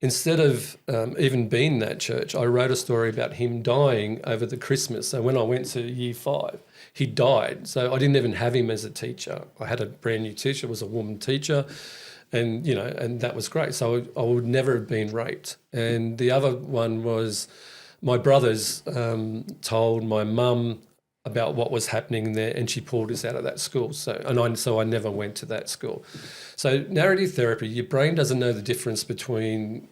instead of even being that church, I wrote a story about him dying over the Christmas. So when I went to year 5, he died. So I didn't even have him as a teacher. I had a brand new teacher, it was a woman teacher. And, and that was great. So I would never have been raped. And the other one was my brothers told my mum about what was happening there, and she pulled us out of that school. So I never went to that school. So narrative therapy, your brain doesn't know the difference between,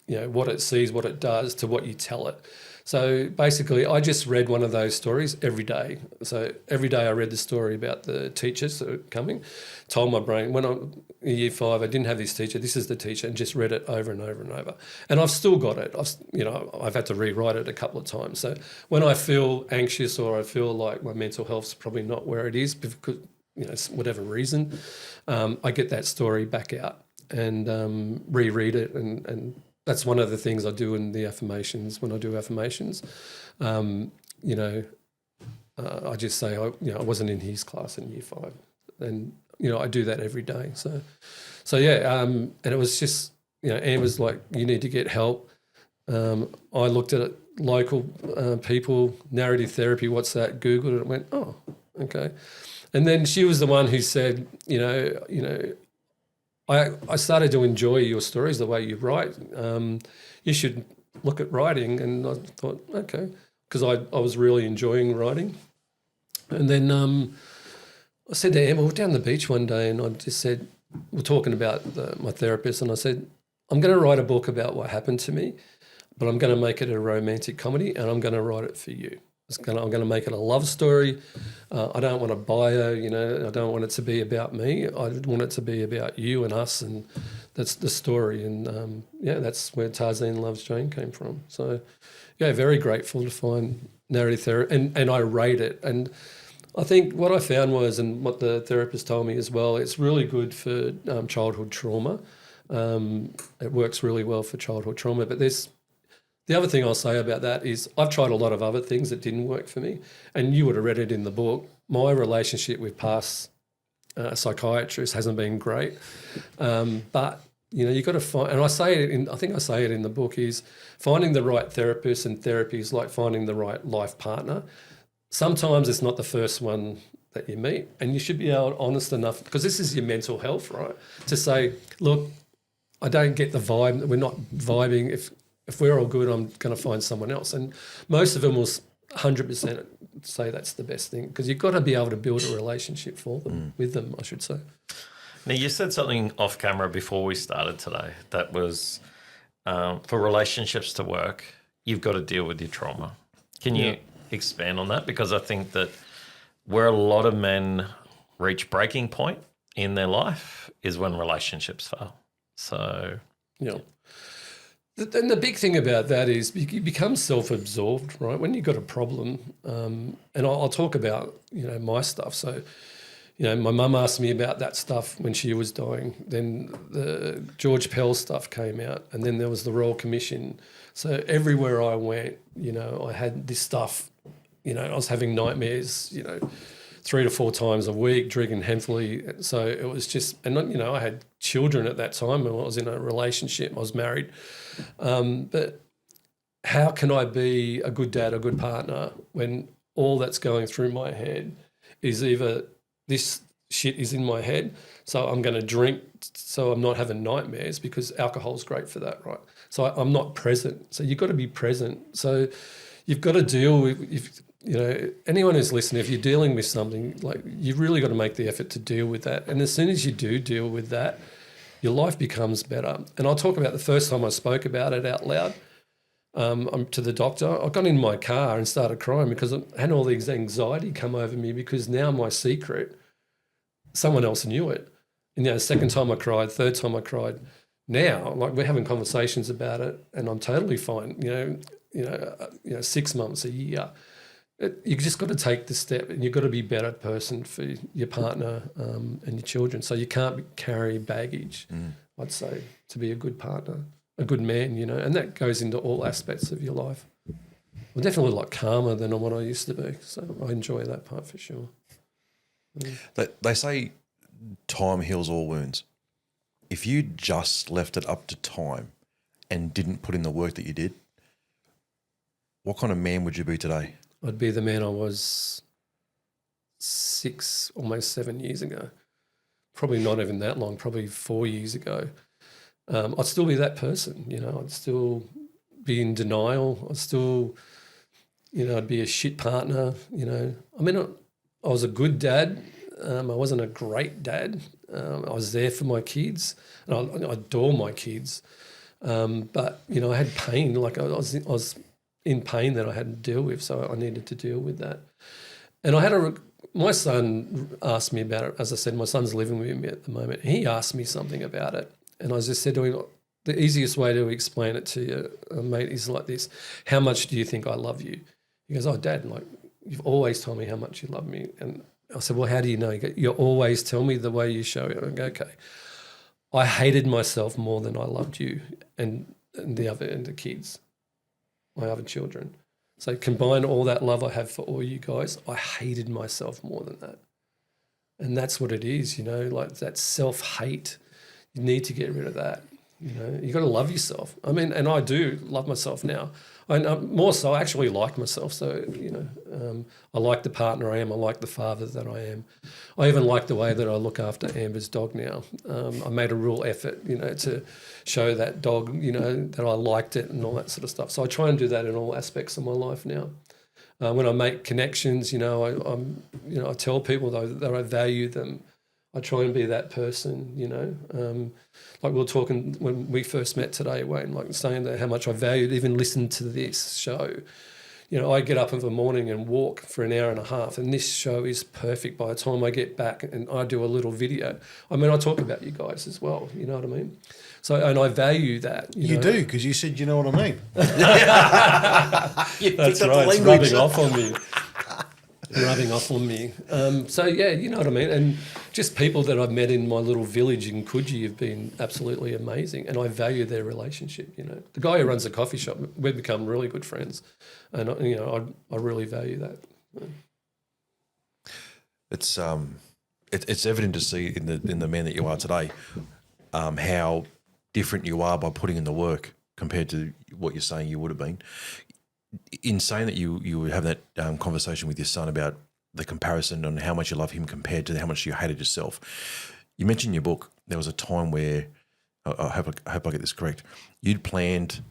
what it sees, what it does, to what you tell it. So basically, I just read one of those stories every day. So every day I read the story about the teachers that were coming, told my brain, when I'm in year 5, I didn't have this teacher, this is the teacher, and just read it over and over and over. And I've still got it. I've had to rewrite it a couple of times. So when I feel anxious or I feel like my mental health's probably not where it is because, whatever reason, I get that story back out and reread it, and that's one of the things I do in the affirmations. When I do affirmations, I just say, I wasn't in his class in year 5, and I do that every day. So and it was just, Anne was like, you need to get help. I looked at it, local people, narrative therapy. What's that? Googled it. And went, oh, okay. And then she was the one who said, I started to enjoy your stories, the way you write. You should look at writing. And I thought, okay, because I was really enjoying writing. And then I said to Amber, we're down the beach one day, and I just said, we're talking about my therapist, and I said, I'm going to write a book about what happened to me, but I'm going to make it a romantic comedy, and I'm going to write it for you. I'm going to make it a love story. I don't want a bio, I don't want it to be about me. I want it to be about you and us, and that's the story. And, that's where Tarzan Loves Jane came from. So, very grateful to find narrative therapy, and I rate it. And I think what I found was, and what the therapist told me as well, it's really good for childhood trauma. It works really well for childhood trauma, but the other thing I'll say about that is I've tried a lot of other things that didn't work for me, and you would have read it in the book. My relationship with past psychiatrists hasn't been great, but you've got to find, and I say it in the book, is finding the right therapist, and therapy is like finding the right life partner. Sometimes it's not the first one that you meet, and you should be honest enough, because this is your mental health, right, to say, look, I don't get the vibe, we're not vibing. If we're all good, I'm going to find someone else. And most of them will 100% say that's the best thing, because you've got to be able to build a relationship with them, I should say. Now, you said something off camera before we started today that was for relationships to work, you've got to deal with your trauma. Can you expand on that, because I think that where a lot of men reach breaking point in their life is when relationships fail. So, Yeah. And the big thing about that is you become self-absorbed, right? When you've got a problem, and I'll talk about, my stuff. So, my mum asked me about that stuff when she was dying. Then the George Pell stuff came out, and then there was the Royal Commission. So everywhere I went, I had this stuff, I was having nightmares, 3 to 4 times a week, drinking heavily. So it was just, and I had children at that time, and I was in a relationship, I was married. But how can I be a good dad, a good partner, when all that's going through my head is either this shit is in my head, so I'm going to drink so I'm not having nightmares, because alcohol's great for that, right? So I'm not present. So you've got to be present. So you've got to deal with, anyone who's listening, if you're dealing with something, like, you've really got to make the effort to deal with that. And as soon as you do deal with that, your life becomes better. And I'll talk about the first time I spoke about it out loud to the doctor. I got in my car and started crying because I had all this anxiety come over me, because now my secret, someone else knew it. And, second time I cried, third time I cried. Now, like, we're having conversations about it, and I'm totally fine. 6 months, a year. You just got to take the step, and you've got to be a better person for your partner and your children. So you can't carry baggage, I'd say, to be a good partner, a good man, and that goes into all aspects of your life. I'm definitely a lot calmer than what I used to be, so I enjoy that part for sure. They say time heals all wounds. If you just left it up to time and didn't put in the work that you did, what kind of man would you be today? I'd be the man I was almost 7 years ago. Probably not even that long, probably 4 years ago. I'd still be that person, I'd still be in denial. I'd still, I'd be a shit partner, I was a good dad. I wasn't a great dad. I was there for my kids, and I adore my kids. But, I had pain, like I was in pain that I had to deal with, so I needed to deal with that. And I had my son asked me about it. As I said, my son's living with me at the moment. He asked me something about it, and I just said to him, the easiest way to explain it to you, mate, is like this: how much do you think I love you? He goes, oh, Dad, like, you've always told me how much you love me. And I said, well, how do you know? He goes, you always tell me the way you show it. I go, okay. I hated myself more than I loved you and the kids, my other children. So combine all that love I have for all you guys, I hated myself more than that. And that's what it is, like that self-hate. You need to get rid of that. You got to love yourself. And I do love myself now. More so, I actually like myself. So, I like the partner I am. I like the father that I am. I even like the way that I look after Amber's dog now. I made a real effort, to show that dog, that I liked it and all that sort of stuff. So I try and do that in all aspects of my life now. When I make connections, I tell people that I value them. I try and be that person, like we were talking when we first met today, Wayne, like saying that how much I valued even listening to this show. I get up in the morning and walk for an hour and a half, and this show is perfect. By the time I get back and I do a little video, I talk about you guys as well, you know what I mean? So, and I value that. You do, because you said, you know what I mean. That's right, it's rubbing off on me. Rubbing off on me. So, yeah, you know what I mean? And just people that I've met in my little village in Coogee have been absolutely amazing, and I value their relationship, The guy who runs the coffee shop, we've become really good friends, and, I really value that. It's evident to see in the man that you are today how different you are by putting in the work compared to what you're saying you would have been. In saying that you would have that conversation with your son about the comparison on how much you love him compared to how much you hated yourself, you mentioned in your book there was a time where, I hope I get this correct, you'd planned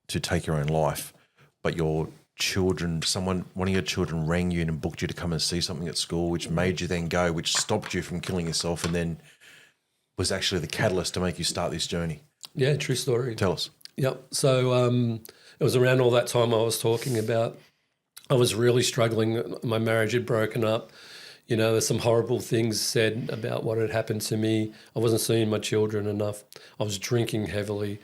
to take your own life, but your children, one of your children rang you and booked you to come and see something at school, which made you then go, which stopped you from killing yourself, and then was actually the catalyst to make you start this journey. Yeah, true story. Tell us. Yep. So it was around all that time I was talking about. I was really struggling. My marriage had broken up. You know, there's some horrible things said about what had happened to me. I wasn't seeing my children enough. I was drinking heavily.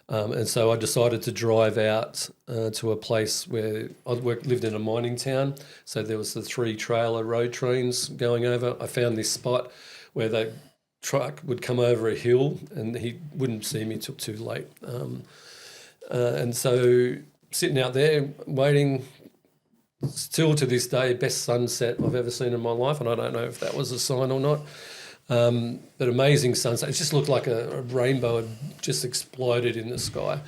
And so I decided to drive out to a place where I lived in a mining town. So there was the 3 trailer road trains going over. I found this spot where the truck would come over a hill and he wouldn't see me till too late. And so sitting out there waiting, still to this day, best sunset I've ever seen in my life, and I don't know if that was a sign or not. But amazing sunset. It just looked like a rainbow had just exploded in the sky.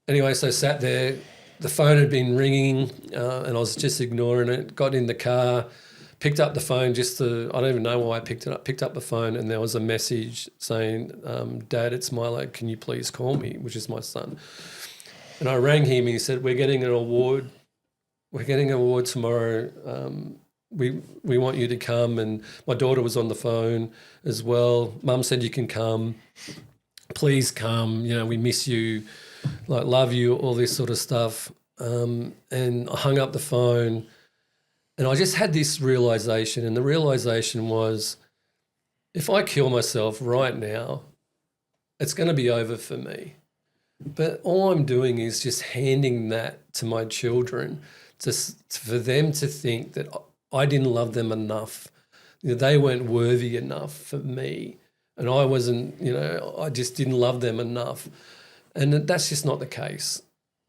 Anyway, so sat there. The phone had been ringing, and I was just ignoring it. Got in the car, picked up the phone I don't even know why I picked it up. Picked up the phone, and there was a message saying, "Dad, it's Milo. Can you please call me?" Which is my son. And I rang him. And he said, "We're getting an award. We're getting an award tomorrow. We want you to come." And my daughter was on the phone as well. Mum said, "You can come. Please come. You know, we miss you, like love you," all this sort of stuff. And I hung up the phone, and I just had this realisation. And the realisation was, if I kill myself right now, it's going to be over for me. But all I'm doing is just handing that to my children, just for them to think that I didn't love them enough. You know, they weren't worthy enough for me, and I wasn't, you know, I just didn't love them enough. And that's just not the case.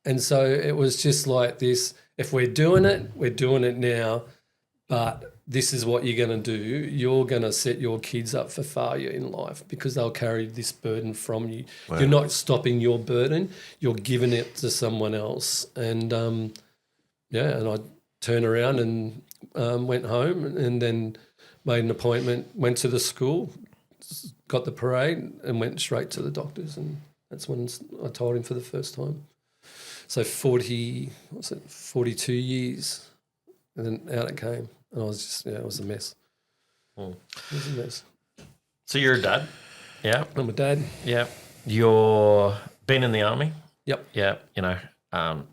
And so it was just like this, if we're doing it now, but this is what you're going to do. You're going to set your kids up for failure in life because they'll carry this burden from you. Wow. You're not stopping your burden. You're giving it to someone else. And, and I turned around and went home and then made an appointment, went to the school, got the parade and went straight to the doctors. And that's when I told him for the first time. So 42 years, and then out it came. And I was just, it was a mess. It was a mess. So you're a dad? Yeah. I'm a dad. Yeah. You're been in the army? Yep. Yeah. You know,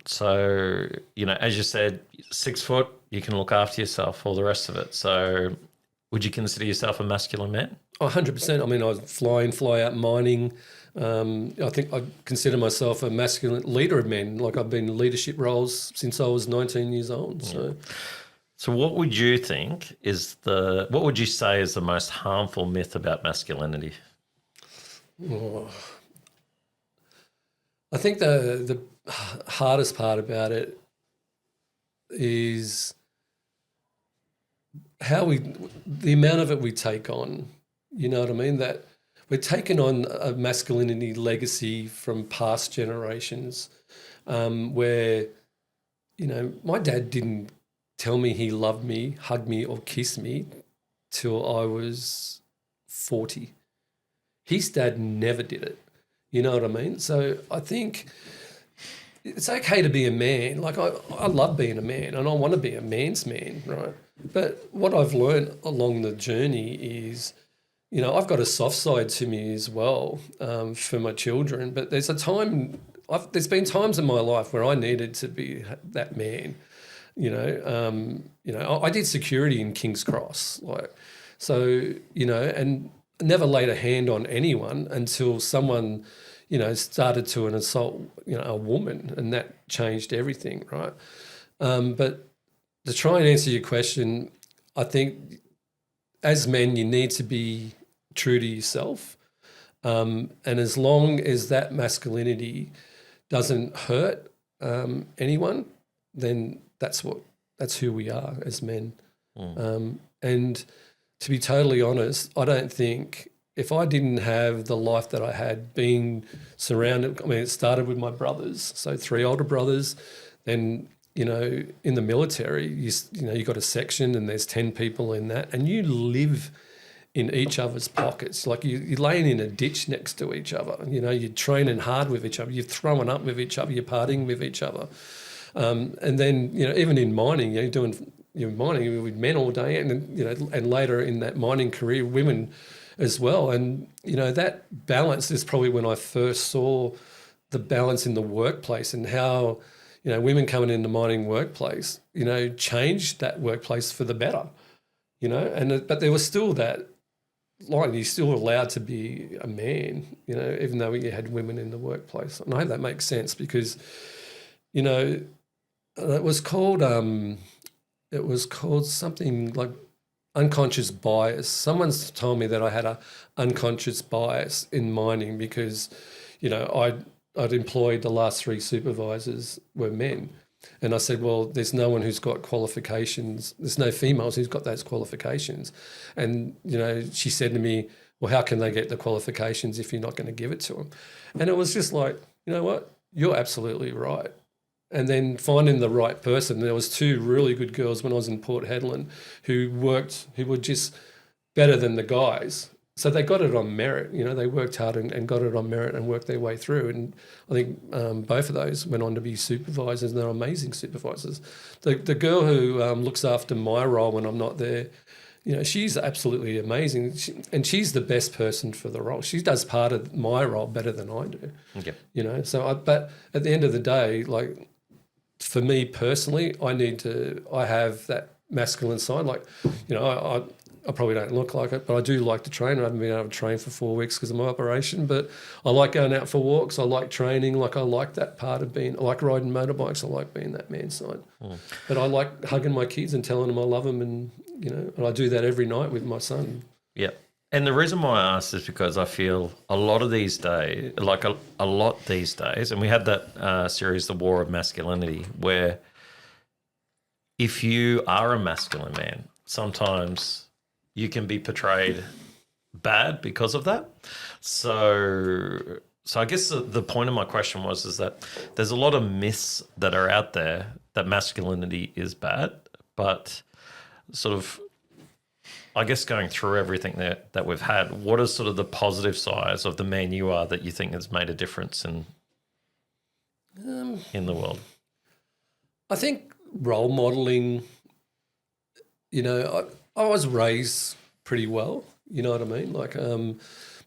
so, you know, as you said, 6 foot, you can look after yourself, all the rest of it. So would you consider yourself a masculine man? 100%. I mean, I fly out mining. I think I consider myself a masculine leader of men. Like I've been in leadership roles since I was 19 years old. So what would you think what would you say is the most harmful myth about masculinity? I think the hardest part about it is the amount of it we take on. You know what I mean? That we're taking on a masculinity legacy from past generations, where, you know, my dad didn't tell me he loved me, hug me or kiss me till I was 40. His dad never did it. You know what I mean? So I think it's okay to be a man. Like I love being a man and I want to be a man's man, right? But what I've learned along the journey is, you know, I've got a soft side to me as well, for my children. But there's there's been times in my life where I needed to be that man. You know, I did security in King's Cross, and never laid a hand on anyone until someone, you know, started to assault, you know, a woman, and that changed everything, right? But to try and answer your question, I think as men, you need to be true to yourself, and as long as that masculinity doesn't hurt anyone, then that's who we are as men. And to be totally honest, I don't think if I didn't have the life that I had, being surrounded, I mean, it started with my brothers, so 3 older brothers, then, you know, in the military, you got a section and there's 10 people in that, and you live in each other's pockets. Like you're laying in a ditch next to each other. You know, you're training hard with each other. You're throwing up with each other. You're partying with each other. And then, you know, even in mining, you know, doing mining with men all day, and, you know, and later in that mining career, women as well. And, you know, that balance is probably when I first saw the balance in the workplace and how, women coming in the mining workplace, changed that workplace for the better, but there was still that line. You're still allowed to be a man, even though you had women in the workplace. And I hope that makes sense because, it was called something like unconscious bias. Someone's told me that I had a unconscious bias in mining because, I'd employed the last 3 supervisors were men. And I said, well, there's no one who's got qualifications. There's no females who's got those qualifications. And, she said to me, well, how can they get the qualifications if you're not going to give it to them? And it was just like, you know what? You're absolutely right. And then finding the right person. There was 2 really good girls when I was in Port Hedland who were just better than the guys. So they got it on merit. They worked hard and got it on merit and worked their way through. And I think both of those went on to be supervisors, and they're amazing supervisors. The girl who looks after my role when I'm not there, she's absolutely amazing. And she's the best person for the role. She does part of my role better than I do. Okay. But at the end of the day, like for me personally, I have that masculine side. Like, I probably don't look like it, but I do like to train. I haven't been able to train for 4 weeks because of my operation, but I like going out for walks. I like training. Like I like that part of I like riding motorbikes. I like being that man side. But I like hugging my kids and telling them I love them, and and I do that every night with my son. Yeah. And the reason why I asked is because I feel a lot of these days, like a lot these days, and we had that series, The War of Masculinity, where if you are a masculine man, sometimes you can be portrayed bad because of that. So I guess the point of my question is that there's a lot of myths that are out there that masculinity is bad, but sort of, I guess going through everything that we've had, what is sort of the positive sides of the man you are that you think has made a difference in the world? I think role modelling, I was raised pretty well, you know what I mean? Like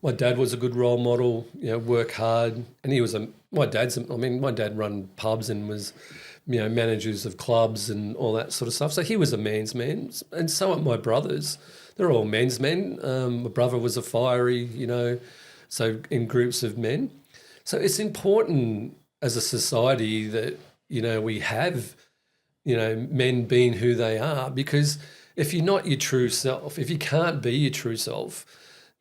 my dad was a good role model, work hard, and my dad run pubs and was, managers of clubs and all that sort of stuff. So he was a man's man, and so are my brothers. They're all men's men. My brother was a fiery, so in groups of men. So it's important as a society that, we have, men being who they are, because if you're not your true self, if you can't be your true self,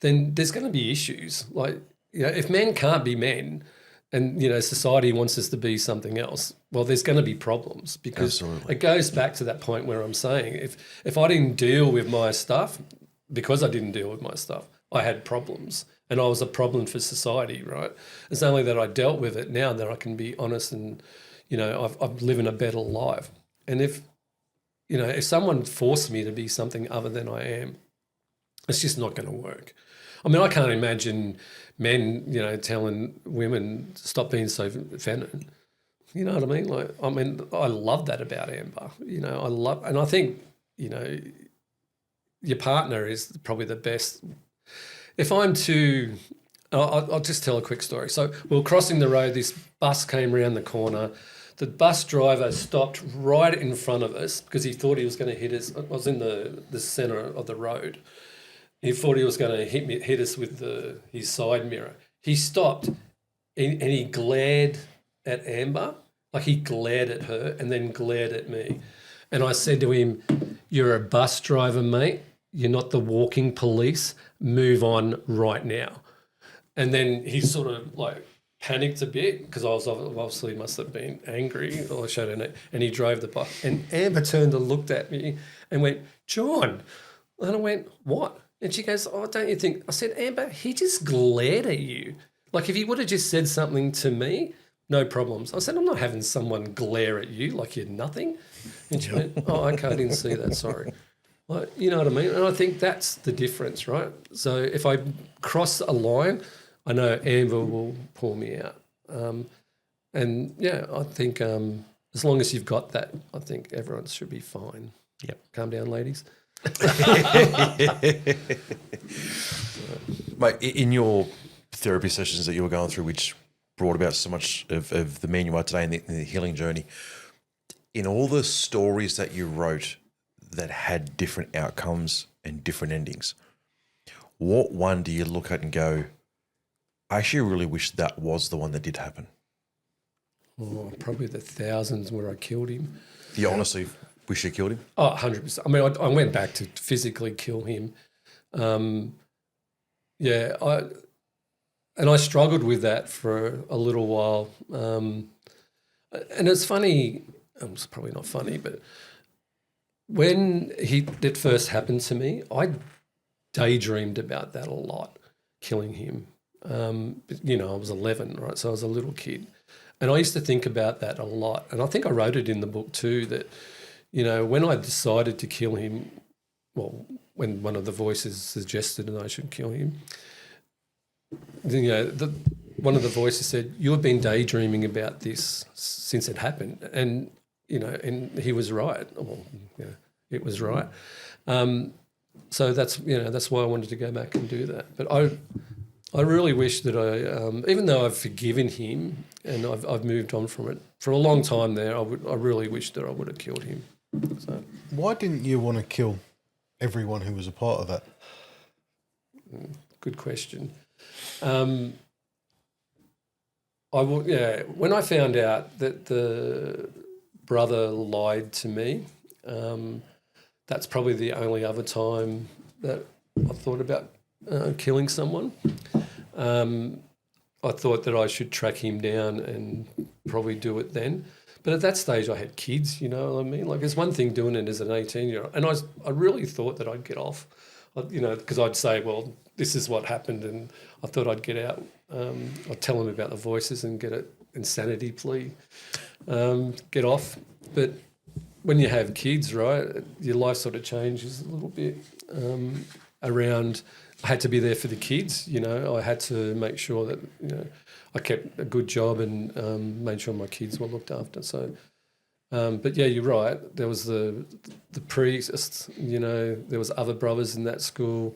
then there's going to be issues. Like, if men can't be men and, society wants us to be something else, well, there's going to be problems, because It goes back to that point where I'm saying if I didn't deal with my stuff, because I didn't deal with my stuff, I had problems and I was a problem for society, right? It's only that I dealt with it now that I can be honest and, I'm living a better life. And if someone forced me to be something other than I am, it's just not going to work. I mean, I can't imagine men, telling women to stop being so feminine. You know what I mean? I love that about Amber. And I think, your partner is probably the best. If I'm too, I'll just tell a quick story. So we were crossing the road, this bus came around the corner. The bus driver stopped right in front of us because he thought he was going to hit us. I was in the centre of the road. He thought he was going to hit us with his side mirror. He stopped and he glared at Amber, like he glared at her and then glared at me. And I said to him, "You're a bus driver, mate. You're not the walking police. Move on right now." And then he sort of like panicked a bit because I was obviously must have been angry, or I showed her, and he drove the bus. And Amber turned and looked at me and went, "John." And I went, "What?" And she goes, "Oh, don't you think?" I said, "Amber, he just glared at you. Like if he would have just said something to me, no problems." I said, "I'm not having someone glare at you like you're nothing." And she went, "Oh, okay, I didn't see that, sorry." Like, you know what I mean? And I think that's the difference, right? So if I cross a line, I know Amber will pull me out. And yeah, I think as long as you've got that, I think everyone should be fine. Yep. Calm down, ladies. Mate, in your therapy sessions that you were going through, which brought about so much of the man you are today in the healing journey. In all the stories that you wrote that had different outcomes and different endings, what one do you look at and go, I actually really wish that was the one that did happen? Oh, probably the thousands where I killed him. You honestly wish you killed him? Oh, 100%. I mean, I went back to physically kill him. I struggled with that for a little while. And it's funny, it's probably not funny, but when it first happened to me, I daydreamed about that a lot, killing him. I was 11, right? So I was a little kid. And I used to think about that a lot. And I think I wrote it in the book too, that, when I decided to kill him, well, when one of the voices suggested that I should kill him, one of the voices said, "You've been daydreaming about this since it happened," and and he was right. Well, it was right. So that's why I wanted to go back and do that. But I really wish that even though I've forgiven him and I've moved on from it for a long time there, I really wish that I would have killed him. So Why didn't you want to kill everyone who was a part of that? good question. When I found out that the brother lied to me, that's probably the only other time that I thought about killing someone. I thought that I should track him down and probably do it then. But at that stage, I had kids, you know what I mean? Like, it's one thing doing it as an 18-year-old. And I really thought that I'd get off, because I'd say, well, this is what happened, and I thought I'd get out. I'd tell them about the voices and get an insanity plea, get off. But when you have kids, right, your life sort of changes a little bit around. I had to be there for the kids, I had to make sure that, I kept a good job and made sure my kids were looked after. So, but yeah, you're right. There was the priests, there was other brothers in that school.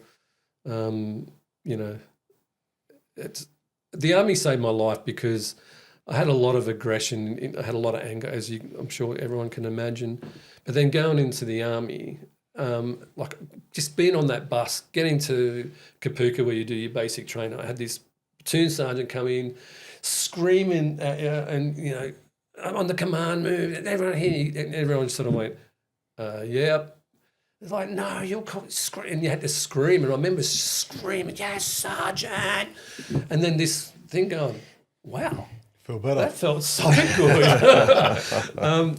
It's the army saved my life because I had a lot of aggression. I had a lot of anger, as I'm sure everyone can imagine. But then going into the army, like just being on that bus, getting to Kapuka where you do your basic training, I had this platoon sergeant come in, screaming at you, and I'm on the command move, and everyone here, and everyone sort of went, "Yep." It's like, "No, you'll scream," and you had to scream, and I remember screaming, "Yes, sergeant," and then this thing going, "Wow." Feel better. That felt so good.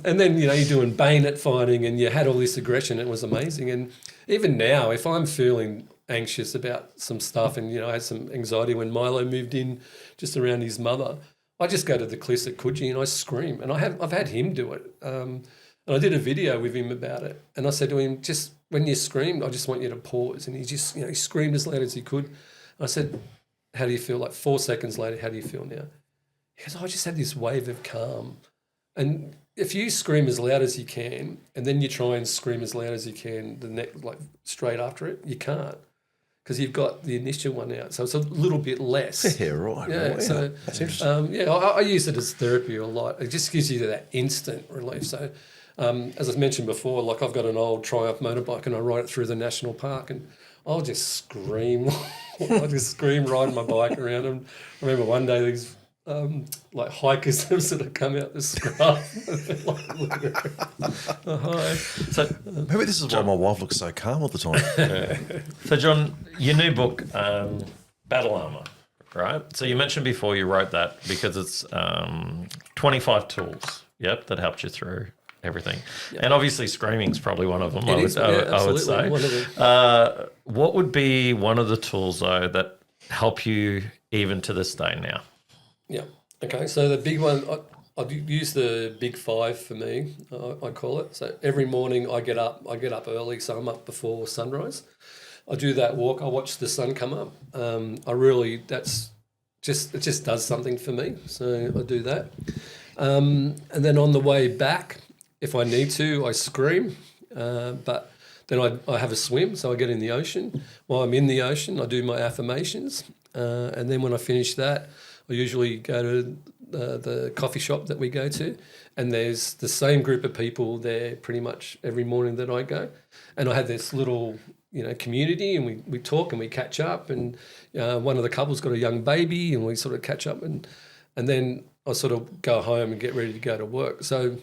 And then, you're doing bayonet fighting and you had all this aggression. It was amazing. And even now, if I'm feeling anxious about some stuff and, I had some anxiety when Milo moved in just around his mother, I just go to the cliffs at Coogee and I scream. And I've had him do it. And I did a video with him about it. And I said to him, just when you scream, I just want you to pause. And he just, he screamed as loud as he could. And I said, "How do you feel?" Like 4 seconds later, "How do you feel now?" Because I just had this wave of calm. And if you scream as loud as you can, and then you try and scream as loud as you can straight after it, you can't, because you've got the initial one out. So it's a little bit less. Yeah, right. Yeah, Right. so That's interesting. I use it as therapy a lot. It just gives you that instant relief. So as I've mentioned before, like I've got an old Triumph motorbike and I ride it through the national park and I'll just scream. I just scream riding my bike around. And I remember one day these hikers have sort of come out the scrub. Hi. So, Maybe this is why my wife looks so calm all the time. so John, your new book, Battle Armor, right? So you mentioned before you wrote that because it's 25 tools, that helped you through everything. Yep. And obviously screaming is probably one of them, I would say. One of them. What would be one of the tools, though, that help you even to this day now? Yeah. Okay. So the big one, I use the big 5 for me. I call it. So every morning I get up early, so I'm up before sunrise. I do that walk. I watch the sun come up. It just does something for me. So I do that. And then on the way back, if I need to, I scream. But then I have a swim, so I get in the ocean. While I'm in the ocean, I do my affirmations. And then when I finish that, I usually go to the coffee shop that we go to, and there's the same group of people there pretty much every morning that I go. And I have this little, community, and we talk and we catch up, and one of the couple's got a young baby, and we sort of catch up, and then I sort of go home and get ready to go to work. So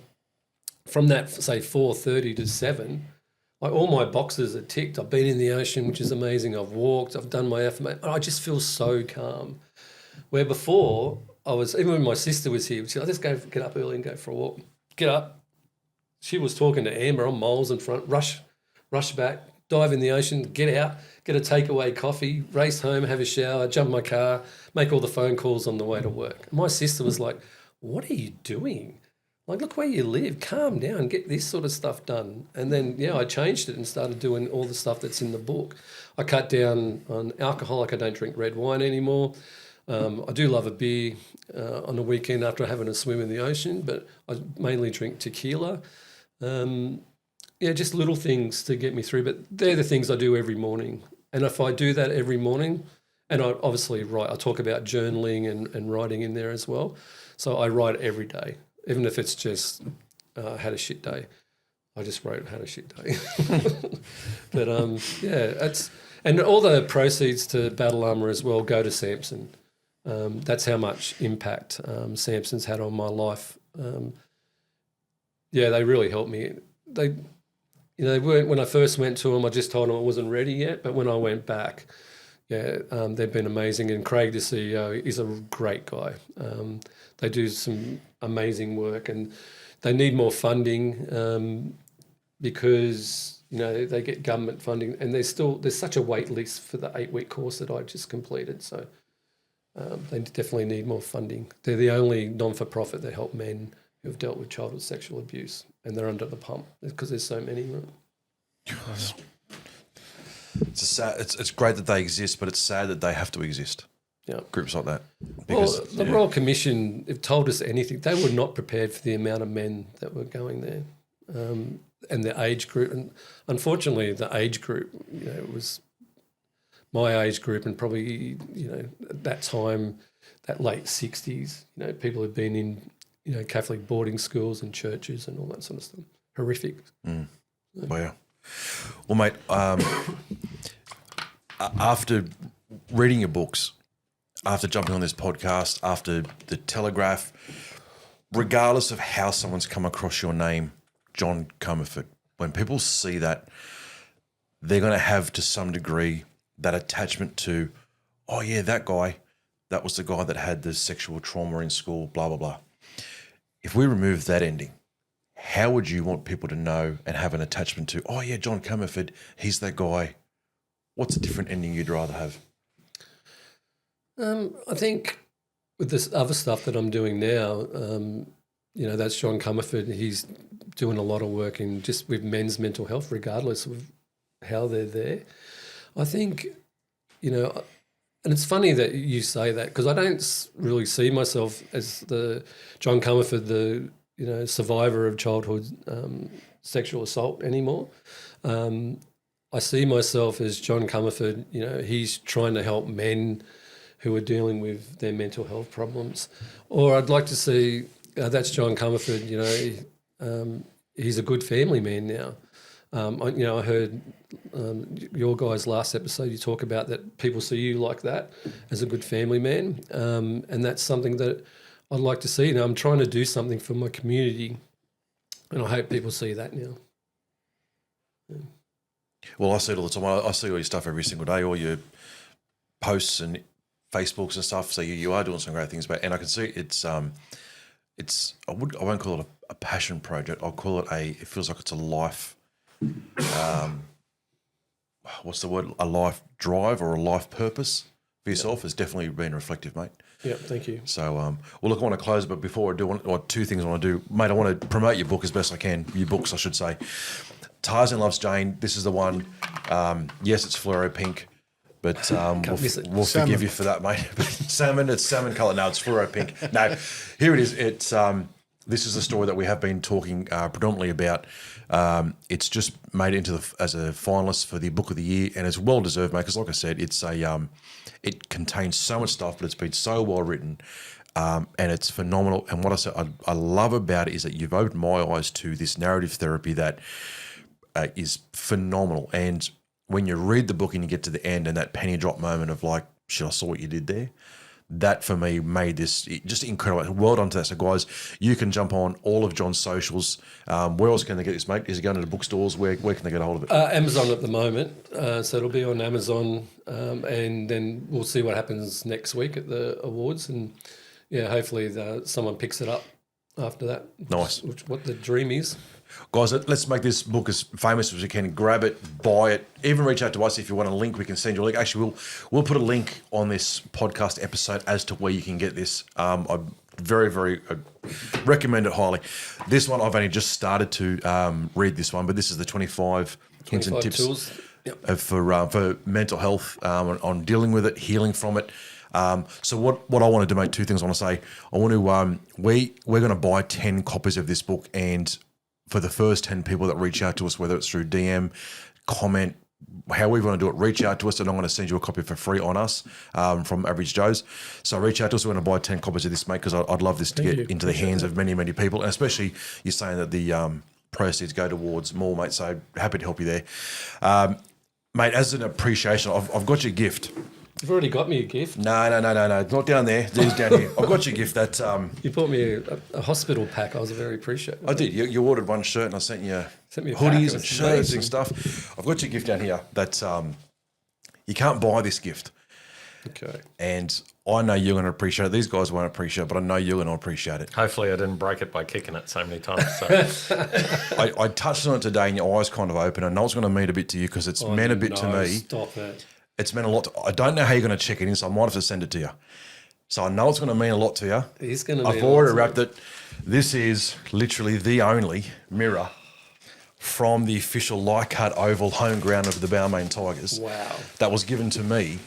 from that, say 4:30 to 7, like all my boxes are ticked. I've been in the ocean, which is amazing. I've walked, I've done my affirmation. I just feel so calm. Where before even when my sister was here, she'd like, let's get up early and go for a walk. Get up. She was talking to Amber on moles in front, rush back, dive in the ocean, get out, get a takeaway coffee, race home, have a shower, jump in my car, make all the phone calls on the way to work. And my sister was like, what are you doing? Like, look where you live, calm down, get this sort of stuff done. And then, I changed it and started doing all the stuff that's in the book. I cut down on alcohol, like I don't drink red wine anymore. I do love a beer on the weekend after having a swim in the ocean, but I mainly drink tequila. Just little things to get me through, but they're the things I do every morning. And if I do that every morning, and I obviously write, I talk about journaling and writing in there as well. So I write every day. Even if it's just had a shit day, I just wrote had a shit day. But and all the proceeds to Battle Armour as well go to Samson. That's how much impact Samson's had on my life. They really helped me. They weren't, when I first went to them, I just told them I wasn't ready yet. But when I went back, they've been amazing. And Craig, the CEO, is a great guy. They do some amazing work, and they need more funding because they get government funding, and there's such a wait list for the 8-week course that I just completed. So they definitely need more funding. They're the only non-for-profit that help men who have dealt with childhood sexual abuse, and they're under the pump because there's so many. It's great that they exist, but it's sad that they have to exist. Yeah, groups like that. Because, the Royal Commission, if told us anything, they were not prepared for the amount of men that were going there, and the age group. And unfortunately, the age group, was my age group, and probably at that time, that late 60s, people had been in Catholic boarding schools and churches and all that sort of stuff. Horrific. Mm. Wow. Well, mate, after reading your books, after jumping on this podcast, after the Telegraph, regardless of how someone's come across your name, John Comerford, when people see that, they're going to have to some degree that attachment to, oh yeah, that guy, that was the guy that had the sexual trauma in school, blah, blah, blah. If we remove that ending, how would you want people to know and have an attachment to, oh yeah, John Comerford, he's that guy? What's a different ending you'd rather have? I think with this other stuff that I'm doing now, that's John Comerford. He's doing a lot of work with men's mental health, regardless of how they're there. I think, and it's funny that you say that, because I don't really see myself as the John Comerford, the survivor of childhood sexual assault anymore. I see myself as John Comerford. He's trying to help men who are dealing with their mental health problems. Or I'd like to see, that's John Comerford, he's a good family man now. I heard your guys' last episode, you talk about that people see you like that as a good family man. And that's something that I'd like to see. Now, I'm trying to do something for my community, and I hope people see that now. Yeah. Well, I see it all the time. I see all your stuff every single day, all your posts and Facebooks and stuff. So you are doing some great things, and I can see it's I won't call it a passion project. I'll call it it feels like it's a life. What's the word? A life drive or a life purpose for yourself has definitely been reflective, mate. Yeah, thank you. So, look, I want to close, but before I do, two things I want to do, mate. I want to promote your book as best I can. Your books, I should say. Tarzan Loves Jane. This is the one. Yes, it's fluoro pink, but we'll forgive you for that, mate. It's salmon colour. No, it's fluoro pink. No, here it is. It's this is a story that we have been talking predominantly about. It's just made it as a finalist for the Book of the Year, and it's well deserved, mate. Because, like I said, it contains so much stuff, but it's been so well written, and it's phenomenal. And what I love about it is that you've opened my eyes to this narrative therapy that is phenomenal. And when you read the book and you get to the end and that penny drop moment of like, shit, I saw what you did there. That for me made this just incredible. Well done to that. So guys, you can jump on all of John's socials. Where else can they get this, mate? Is it going to the bookstores? Where can they get a hold of it? Amazon at the moment. So it'll be on Amazon, and then we'll see what happens next week at the awards. And yeah, hopefully someone picks it up after that. Nice. What the dream is. Guys, let's make this book as famous as we can. Grab it, buy it, even reach out to us if you want a link. We can send you a link. Actually, we'll put a link on this podcast episode as to where you can get this. I very, very recommend it highly. This one, I've only just started to read this one, but this is the 25 hints and tips tools. Yep. For mental health, on dealing with it, healing from it. So what I want to do, mate, two things I want to say. I want to we're going to buy 10 copies of this book, and for the first 10 people that reach out to us, whether it's through DM, comment, however you want to do it, reach out to us, and I'm going to send you a copy for free on us from Average Joe's. So reach out to us. We're going to buy 10 copies of this, mate, because I'd love this to get into the hands of many, many people, and especially you're saying that the proceeds go towards more, mate, so happy to help you there. Mate, as an appreciation, I've got you a gift. You've already got me a gift. No, not down there. These down here. I've got you a gift that... You bought me a hospital pack. I was very appreciative. I did. You ordered one shirt and I sent you me a hoodies pack. and shirts and stuff. I've got you a gift down here that you can't buy this gift. Okay. And I know you're going to appreciate it. These guys won't appreciate it, but I know you're going to appreciate it. Hopefully I didn't break it by kicking it so many times. So. I touched on it today and your eyes kind of open. I know it's going to mean a bit to you because it's meant a bit to me. Stop that. It's meant a lot. I don't know how you're going to check it in, so I might have to send it to you. So I know it's going to mean a lot to you. It's going to mean I've already wrapped it. This is literally the only mirror from the official Leichhardt Oval home ground of the Balmain Tigers. Wow. That was given to me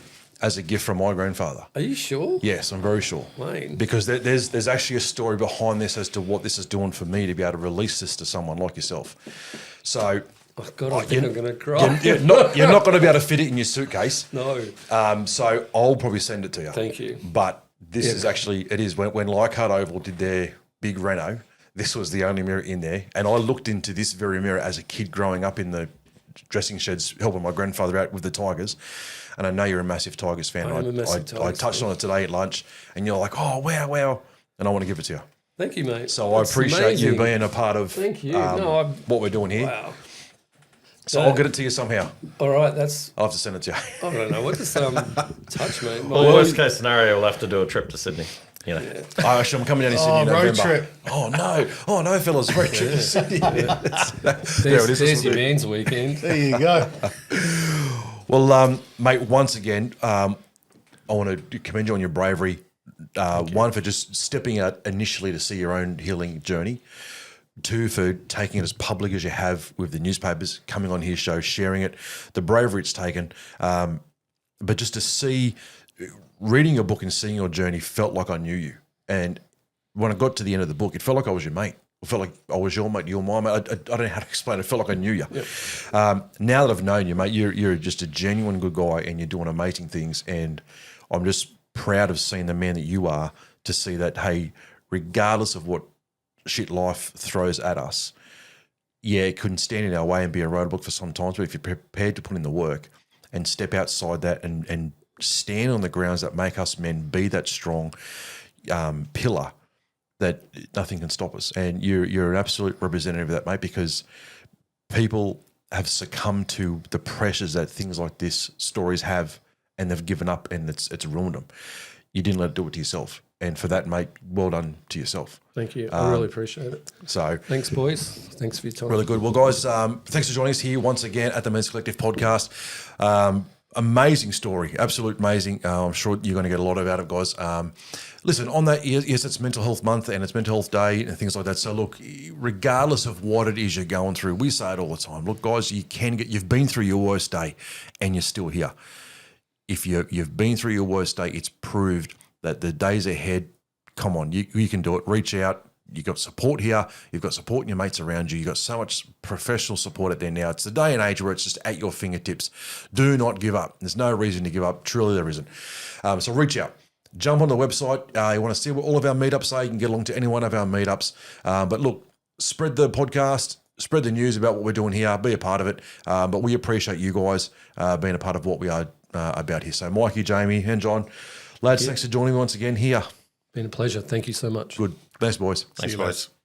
as a gift from my grandfather. Are you sure? Yes, I'm very sure. Wayne. Because there's actually a story behind this as to what this is doing for me to be able to release this to someone like yourself. So... Oh, God, I think I'm going to cry. You're not going to be able to fit it in your suitcase. No. So I'll probably send it to you. Thank you. But this is actually, it is when Leichhardt Oval did their big reno, this was the only mirror in there. And I looked into this very mirror as a kid growing up in the dressing sheds, helping my grandfather out with the Tigers. And I know you're a massive Tigers fan. I'm a massive Tigers I touched fan. on it today at lunch, and you're like, oh, wow. And I want to give it to you. Thank you, mate. So That's I appreciate you amazing. being a part of Thank you. what we're doing here. Wow. So I'll get it to you somehow. All right, that's... I'll have to send it to you. I don't know. What does touch, mate? Well, worst case scenario, we'll have to do a trip to Sydney. You know. Yeah. Oh, actually, I'm coming down to Sydney in road November. trip. Oh no, fellas, road trip to Sydney. There it is. There's your man's weekend. There you go. Well, mate, once again, I want to commend you on your bravery. One, for just stepping out initially to see your own healing journey. Two, for taking it as public as you have with the newspapers, coming on his show, sharing it, the bravery it's taken. But just to see, reading your book and seeing your journey felt like I knew you. And when I got to the end of the book, it felt like I was your mate. It felt like I was your mate, you're my mate. I don't know how to explain it. It felt like I knew you. Yep. Now that I've known you, mate, you're just a genuine good guy and you're doing amazing things. And I'm just proud of seeing the man that you are, to see that, hey, regardless of what shit life throws at us, yeah, it couldn't stand in our way and be a roadblock for some times, but if you're prepared to put in the work and step outside that and stand on the grounds that make us men, be that strong pillar, that nothing can stop us. And you're an absolute representative of that, mate, because people have succumbed to the pressures that things like this stories have, and they've given up, and it's ruined them. You didn't let it do it to yourself. And for that, mate, well done to yourself. Thank you. I really appreciate it. So Thanks, boys. Thanks for your time. really good. Well, guys, thanks for joining us here once again at the Men's Collective podcast. Amazing story, absolute amazing. I'm sure you're going to get a lot out of it, guys. Listen, on that, yes, it's Mental Health Month and it's Mental Health Day and things like that. So look, regardless of what it is you're going through, we say it all the time. Look, guys, you've been through your worst day and you're still here. If you've been through your worst day, it's proved that the days ahead, come on, you can do it. Reach out, You've got support here. You've got support in your mates around you. You've got so much professional support out there now. It's the day and age where it's just at your fingertips. Do not give up. There's no reason to give up. Truly, there isn't. So reach out. Jump on the website. You want to see what all of our meetups are, you can get along to any one of our meetups. But look, spread the podcast, spread the news about what we're doing here, be a part of it. But we appreciate you guys being a part of what we are about here. So Mikie, Jamie and John, lads, thanks for joining me once again here. Been a pleasure. Thank you so much. Good. Thanks, boys. Thanks, boys.